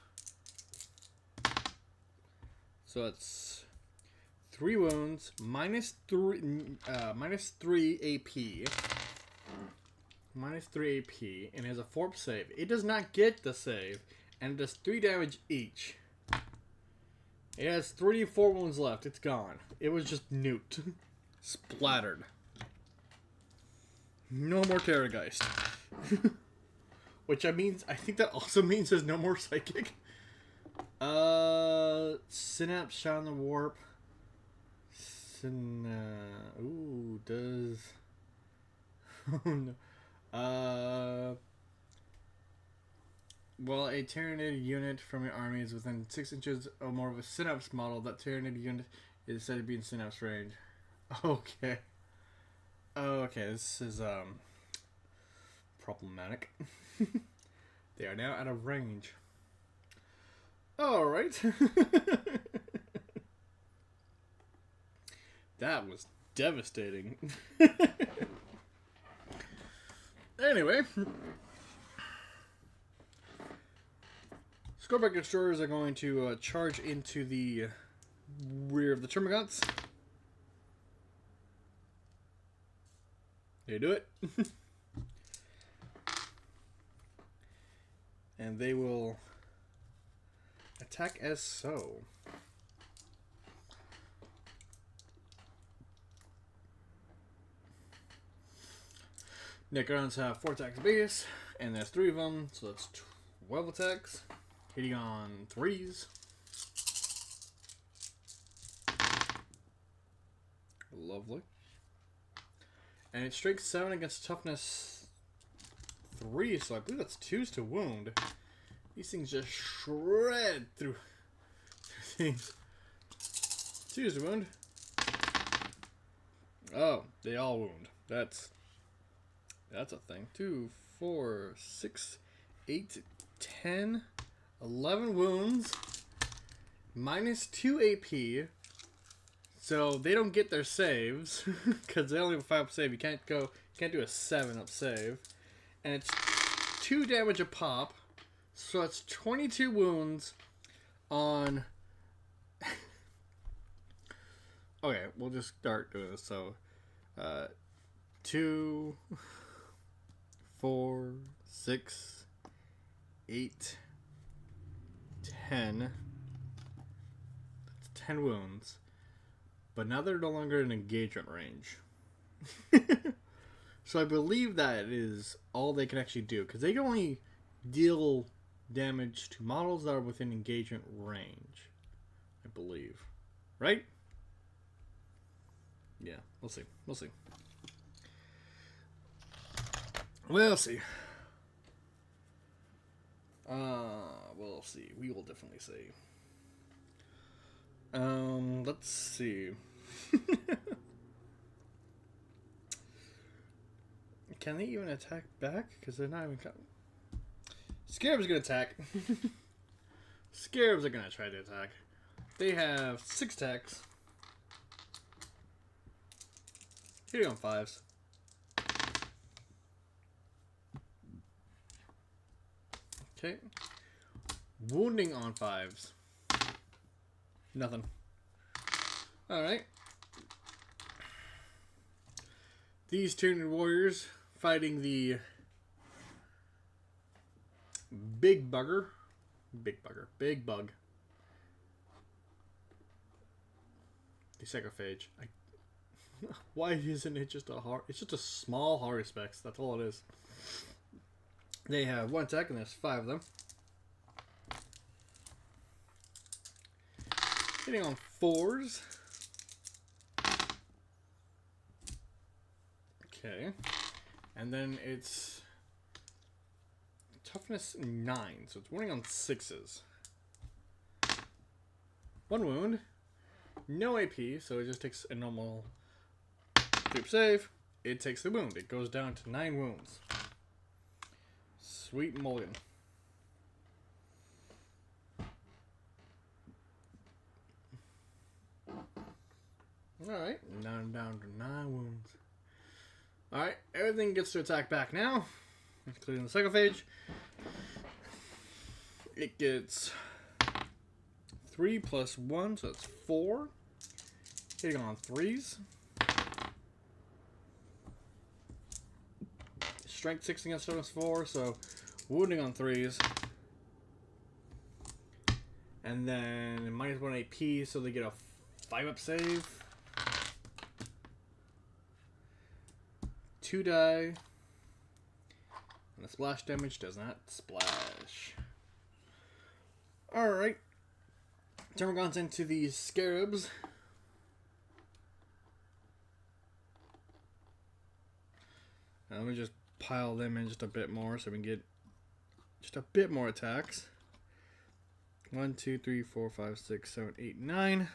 So that's 3 wounds, minus 3 AP. Minus 3 AP, and has a 4 save. It does not get the save, and it does 3 damage each. It has 3 4 wounds left. It's gone. It was just nuked. Splattered. No more Terrorgeist. Which I think that also means there's no more Psychic. Synapse, Shot in the Warp. Ooh, does... Oh, no. Well, a Tyranid unit from your army is within 6 inches or more of a Synapse model. That Tyranid unit is said to be in Synapse range. Okay. Okay, this is, problematic. They are now out of range. Alright. That was devastating. Anyway. Scorpic Destroyers are going to charge into the rear of the Termagants. They do it. And they will attack as so. Necrons have 4 attacks base, and there's 3 of them, so that's 12 attacks. Hitting on 3s. Lovely. And it's strength 7 against toughness 3, so I believe that's 2s to wound. These things just shred through things. 2s to wound. Oh, they all wound. That's a thing. 2, 4, 6, 8, 10, 11 wounds. Minus 2 AP. So they don't get their saves because they only have a 5 save. You can't do a 7-up save. And it's 2 damage a pop. So it's 22 wounds on Okay, we'll just start doing this. So, 2, 4, 6, 8, 10. That's 10 wounds. But now they're no longer in engagement range. So I believe that is all they can actually do. Because they can only deal damage to models that are within engagement range. I believe. Right? Yeah, we'll see. We'll see. We'll see. We'll see. We will definitely see. Let's see. Can they even attack back? Because they're not even coming. Scarab's gonna attack. Scarabs are gonna try to attack. They have 6 attacks. Hitting on 5s. Okay. Wounding on 5s. Nothing. Alright. These Tyranid warriors fighting the big bugger. Big bug. The Psychophage. Why isn't it just a hard... It's just a small Haruspex. That's all it is. They have 1 attack and there's 5 of them. Hitting on 4s. Okay. And then it's toughness 9. So it's winning on 6s. 1 wound. No AP, so it just takes a normal group save. It takes the wound. It goes down to 9 wounds. Sweet mulligan. Alright, now I'm down to 9 wounds. Alright, everything gets to attack back now, including the Psychophage. It gets 3 plus 1, so that's 4. Hitting on 3s. Strength 6 against toughness 4, so wounding on 3s. And then minus 1 AP, so they get a 5-up save. 2 die. And the splash damage does not splash. Alright. Termagant's into these scarabs. Now let me just pile them in just a bit more so we can get just a bit more attacks. 1, 2, 3, 4, 5, 6, 7, 8, 9.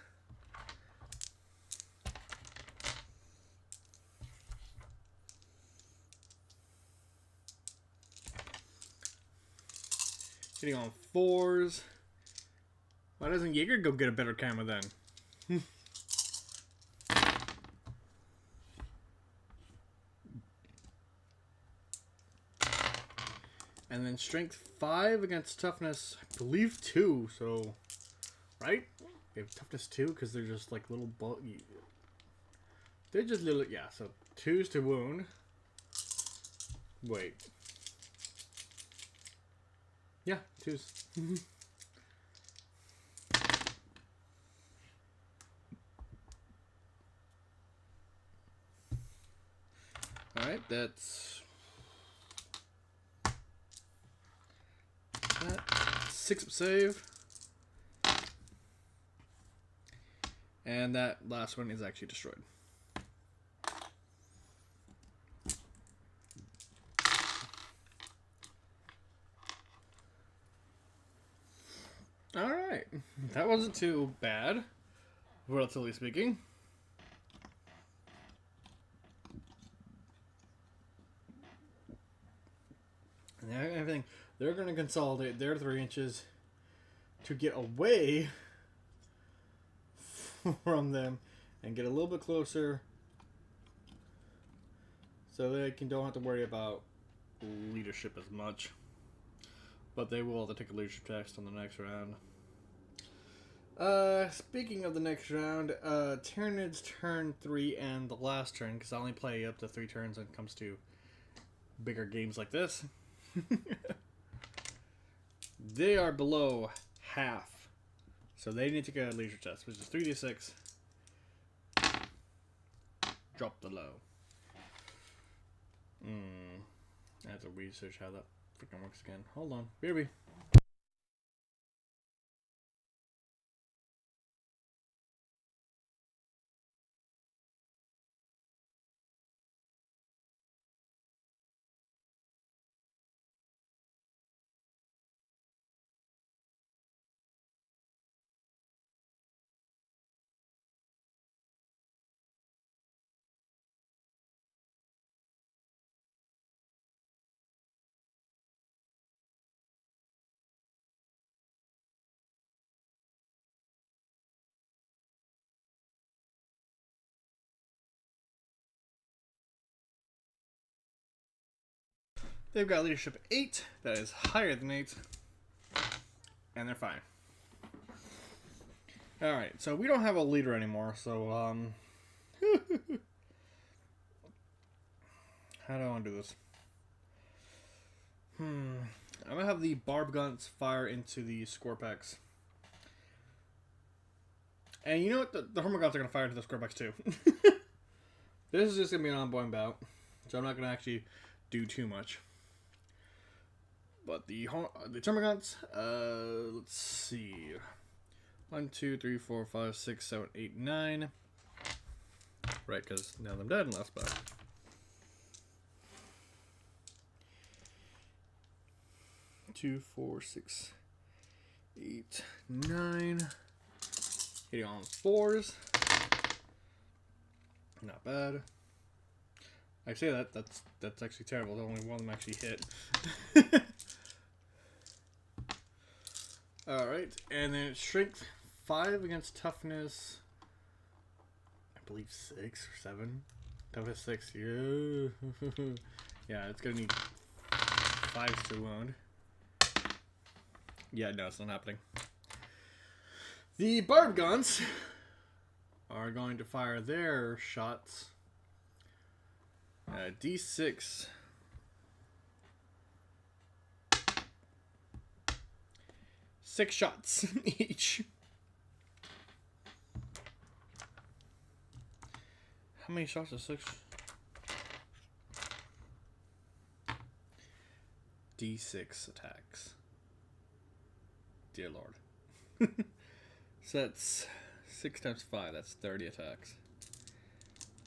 Hitting on 4s. Why doesn't Jaeger go get a better camera then? And then strength 5 against toughness, I believe 2, so... Right? They have toughness 2 because they're just like little... They're just little... Yeah, so 2s to wound. Wait. Yeah, 2s. Alright, that's... That 6-up save. And that last one is actually destroyed. Alright. That wasn't too bad, relatively speaking. And everything, they're going to consolidate their 3 inches to get away from them and get a little bit closer so they don't have to worry about leadership as much. But they will have to take a leadership test on the next round. Speaking of the next round, Tyranid's turn 3 and the last turn, because I only play up to 3 turns when it comes to bigger games like this. They are below half. So they need to get a leisure test, which is 3d6. Drop the low. I have to research how that freaking works again. Hold on. BRB. They've got leadership 8. That is higher than 8. And they're fine. Alright, so we don't have a leader anymore, so, how do I want to do this? I'm going to have the barb guns fire into the Scorpex. And you know what? The Hermit guns are going to fire into the Scorpex too. This is just going to be an ongoing bout, so I'm not going to actually do too much. But the Termagants, let's see. 1, 2, 3, 4, 5, 6, 7, 8, 9. Right, because none of them died in last bout. Two, 4, 6, 8, 9. Hitting on 4s. Not bad. I say that's actually terrible. The only one of them actually hit. Alright, and then strength 5 against toughness, I believe 6 or 7. Toughness 6, yeah. Yeah, it's gonna need 5s to wound. Yeah, no, it's not happening. The barb guns are going to fire their shots. D6. Six shots each. How many shots are 6? D6 attacks. Dear Lord. So that's 6 times 5. That's 30 attacks.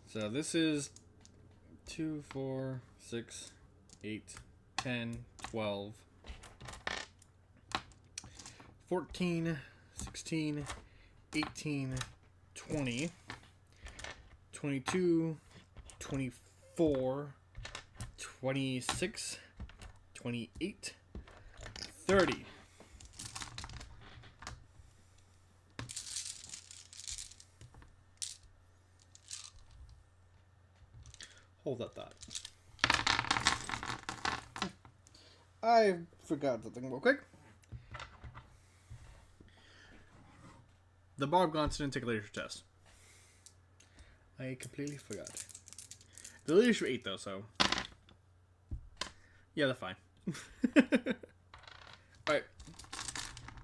So this is 2, 4, 6, 8, 10, 12, 14, 16, 18, 20, 22, 24, 26, 28, 30. Hold that thought. I forgot something real quick. The barb guns didn't take a leadership test. I completely forgot. The leadership 8 though, so yeah, they're fine. Alright.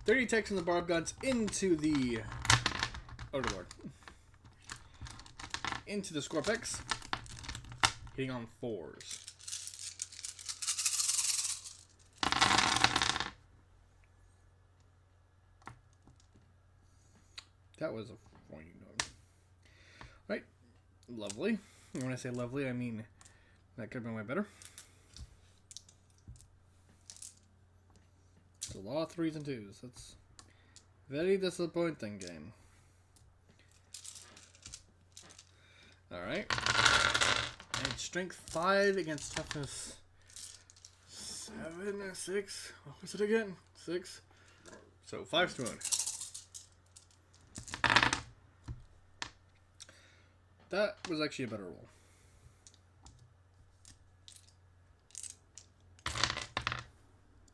30 attacks from the barb guns into the Overlord. Into the Scorpex. Hitting on 4s. That was a pointing note. Right. Lovely. And when I say lovely, I mean that could have been way better. It's a lot of 3s and 2s. That's very disappointing game. Alright. And strength 5 against toughness 7 or 6. What was it again? 6. So 5's to wound. That was actually a better roll.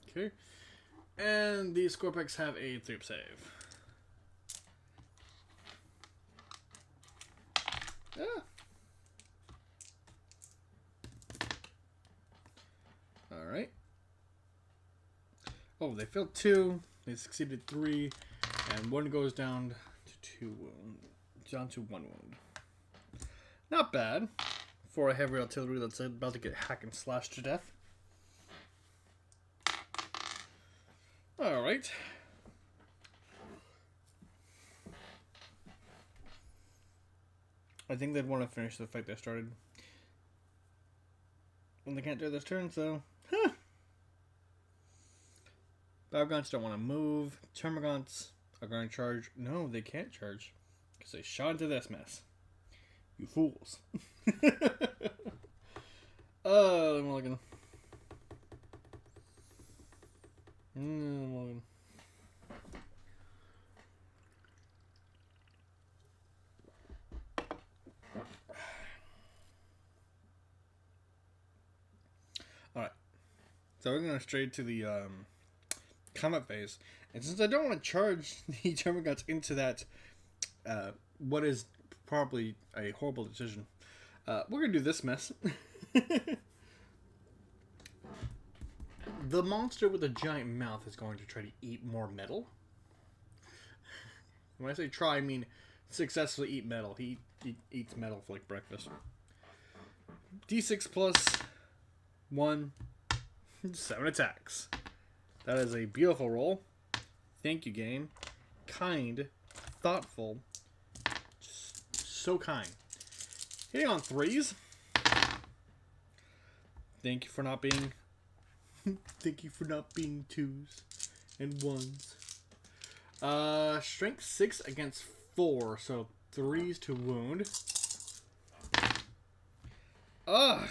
Okay. And the Scorpex have a 3-up save. Ah. Alright. Oh, they failed 2. They succeeded 3. And 1 goes down to 2 wounds. Down to 1 wound. Not bad for a heavy artillery that's about to get hack and slashed to death. Alright. I think they'd want to finish the fight they started. And they can't do this turn, so... Huh. Balgons don't want to move. Termagants are going to charge. No, they can't charge. Because they shot into this mess. You fools. Oh, I'm looking. I'm looking. Alright. So we're going straight to the combat phase. And since I don't want to charge the Termagants into that, what is probably a horrible decision, we're going to do this mess. The monster with a giant mouth is going to try to eat more metal. When I say try, I mean successfully eat metal. He eats metal for like breakfast. D6 plus 1, 7 attacks. That is a beautiful roll. Thank you, game. Kind, thoughtful, just so kind. Hitting on 3s. Thank you for not being. Thank you for not being 2s and 1s. Strength 6 against 4, so 3s to wound. Ugh.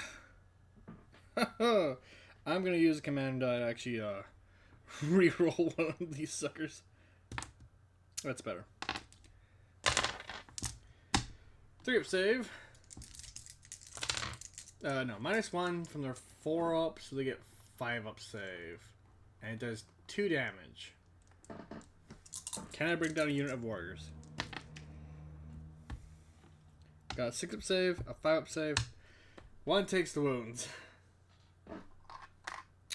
I'm gonna use a command to actually reroll one of these suckers. That's better. 3-up save. No, -1 from their 4-up, so they get 5-up save. And it does 2 damage. Can I bring down a unit of warriors? Got a 6-up save, a 5-up save. 1 takes the wounds.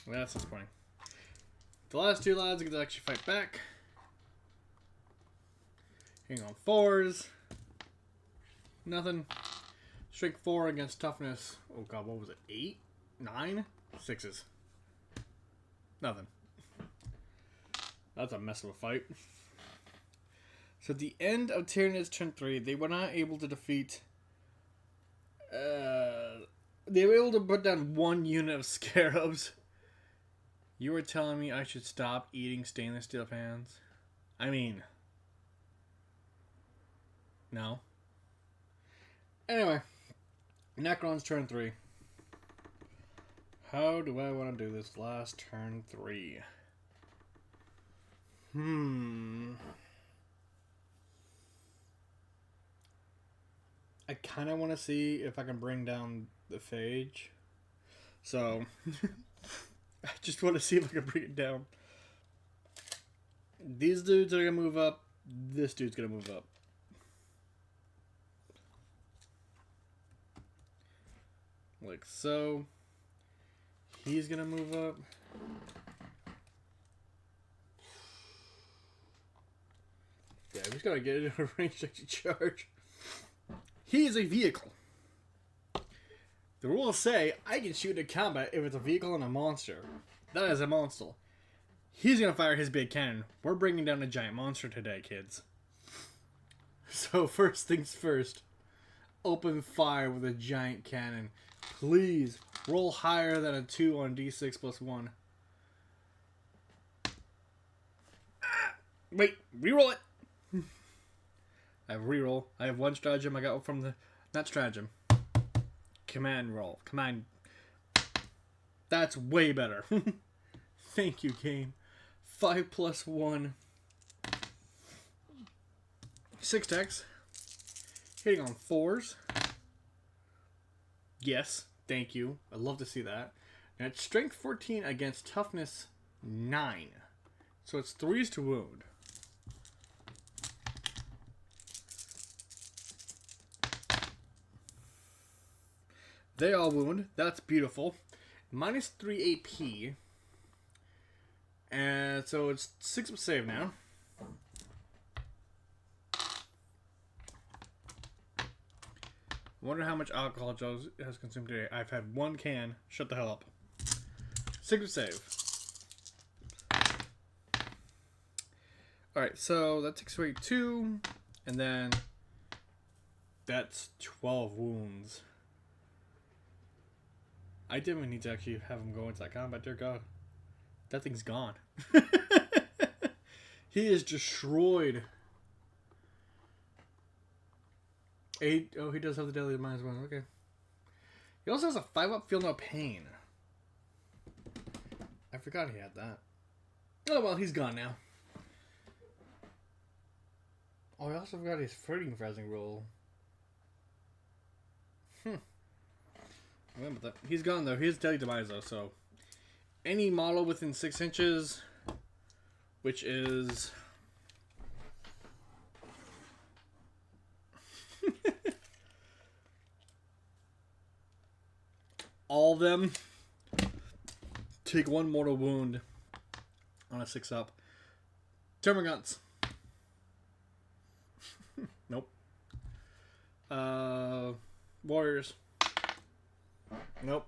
That's disappointing. The last 2 lads get to actually fight back. Hang on 4s. Nothing. Strength 4 against toughness. Oh god, what was it? 8? 9? 6s. Nothing. That's a mess of a fight. So at the end of Tyrannid's turn 3, they were not able to defeat... they were able to put down 1 unit of scarabs. You were telling me I should stop eating stainless steel pans? I mean... No. Anyway. Necron's turn 3. How do I want to do this last turn 3? I kind of want to see if I can bring down the phage. So, I just want to see if I can bring it down. These dudes are going to move up. This dude's going to move up. Like so. He's going to move up. Yeah, we just got to get into a range to charge. He is a vehicle. The rules say I can shoot in combat if it's a vehicle and a monster. That is a monster. He's going to fire his big cannon. We're bringing down a giant monster today, kids. So first things first. Open fire with a giant cannon. Please roll higher than a 2 on D6 plus 1. Wait, reroll it. I have reroll. I have 1 stratagem I got from the... Not stratagem. Command roll. Command. That's way better. Thank you, game. 5 plus 1. 6 decks. Hitting on 4s. Yes, thank you. I'd love to see that. Now it's strength 14 against toughness 9. So it's 3s to wound. They all wound. That's beautiful. Minus 3 AP. And so it's 6 save now. Wonder how much alcohol Joe has consumed today. I've had 1 can. Shut the hell up. 6 save. Alright, so that takes away 2. And then that's 12 wounds. I didn't need to actually have him go into that combat. Dear God. That thing's gone. He is destroyed. He does have the deadly minus 1. Okay. He also has a 5-up feel no pain. I forgot he had that. Oh well, he's gone now. Oh, I also forgot his flirting phrasing rule. Remember that. He's gone though. He's deadly demise though, so any model within 6 inches, which is all of them, take 1 mortal wound on a 6-up. Termagants. Nope. Warriors. Nope.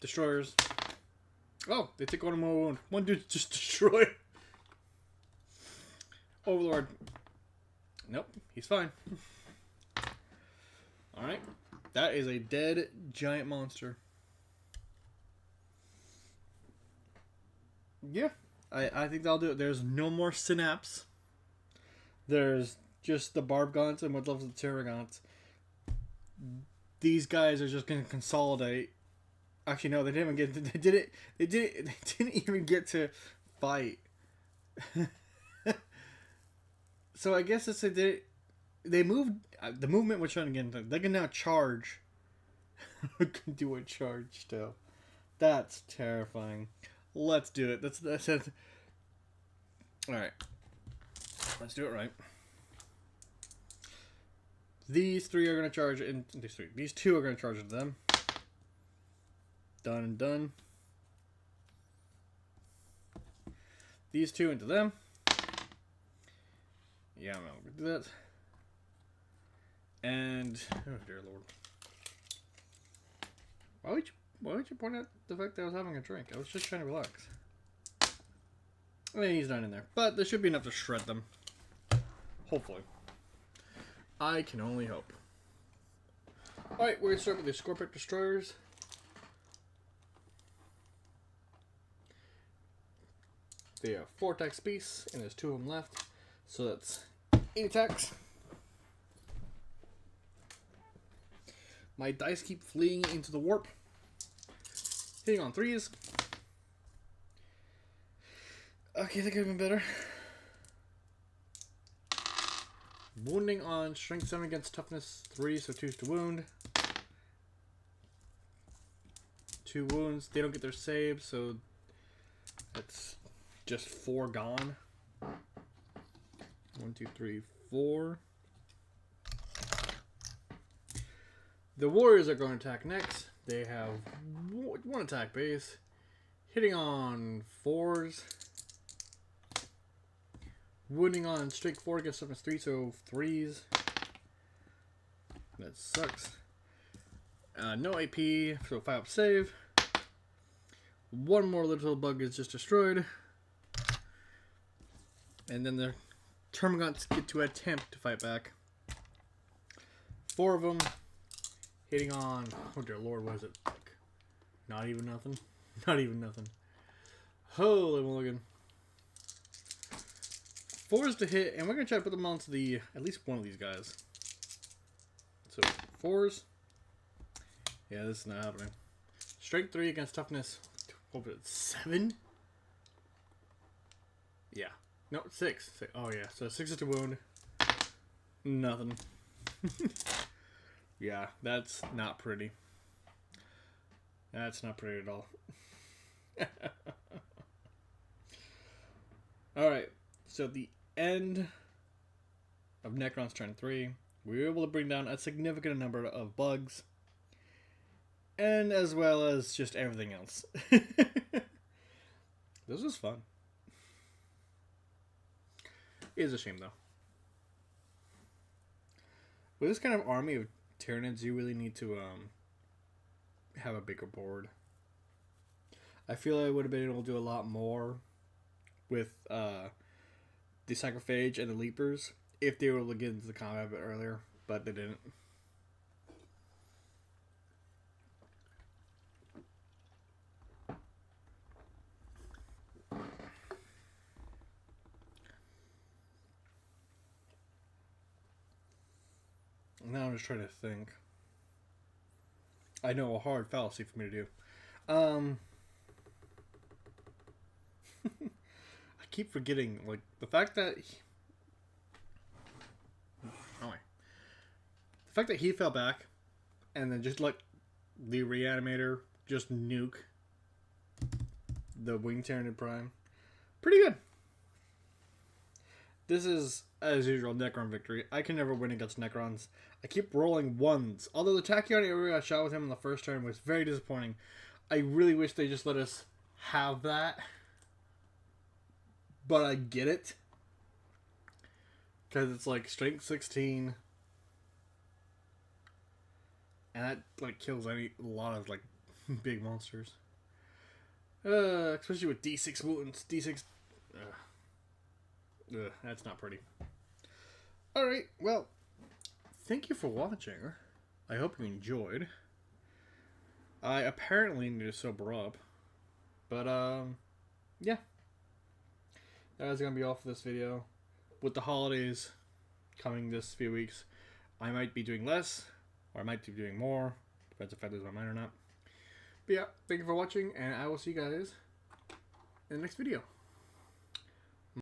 Destroyers. Oh, they take 1 more wound. 1 dude just destroyed. Overlord. Nope, he's fine. Alright. That is a dead giant monster. Yeah. I think that'll do it. There's no more synapse. There's just the Barbgants and what levels of the Terragants. These guys are just going to consolidate. Actually, no, they didn't even get. They didn't even get to fight. So I guess it's they moved. The movement was trying to get into. They can now charge. Can do a charge still. That's terrifying. Let's do it. That's it. All right. Let's do it right. These 3 are going to charge in. These 2 are going to charge into them. Done and done. These 2 into them. Yeah, I'm going to do that. And oh dear Lord, why would you point out the fact that I was having a drink? I was just trying to relax. I mean, he's not in there, but there should be enough to shred them. Hopefully. I can only hope. Alright, we're going to start with the Scorpion Destroyers. They have 4 attacks apiece, and there's 2 of them left. So that's 8 attacks. My dice keep fleeing into the warp. Hitting on 3s. Okay, that could have been better. Wounding on strength 7 against toughness 3, so 2's to wound. 2 wounds. They don't get their save, so that's just 4 gone. 1, 2, 3, 4. The warriors are going to attack next. They have 1 attack base. Hitting on 4s. Wounding on strength 4 against toughness 3, so 3s. That sucks. No AP, so 5-up save. 1 more little bug is just destroyed. And then the Termagants get to attempt to fight back. 4 of them. Hitting on, oh dear Lord, what is it? Like, not even nothing? Not even nothing. Holy mulligan. 4s to hit, and we're going to try to put them onto at least one of these guys. So, 4s. Yeah, this is not happening. Strength 3 against toughness, what was it, 7? Yeah. No, 6. Oh yeah, so 6 is to wound. Nothing. Yeah, that's not pretty. That's not pretty at all. Alright, so the end of Necron's turn 3. we were able to bring down a significant number of bugs, and as well as just everything else. This was fun. It is a shame, though. With this kind of army of tyrannids, you really need to have a bigger board. I feel I would have been able to do a lot more with the Psychophage and the Leapers if they were able to get into the combat a bit earlier, but they didn't. Now I'm just trying to think. I know, a hard fallacy for me to do. I keep forgetting, like, the fact that the fact that he fell back and then just let the Reanimator just nuke the Wing Tyrannid Prime. Pretty good. This is, as usual, Necron victory. I can never win against Necrons. I keep rolling ones. Although the Tachyon area I shot with him in the first turn was very disappointing. I really wish they just let us have that. But I get it. Because it's like strength 16. And that like kills a lot of like big monsters. Especially with D6 wounds. D6... that's not pretty. Alright, well, thank you for watching. I hope you enjoyed. I apparently need to sober up. But, yeah. That's going to be all for this video. With the holidays coming this few weeks, I might be doing less, or I might be doing more. Depends if I lose my mind or not. But yeah, thank you for watching, and I will see you guys in the next video.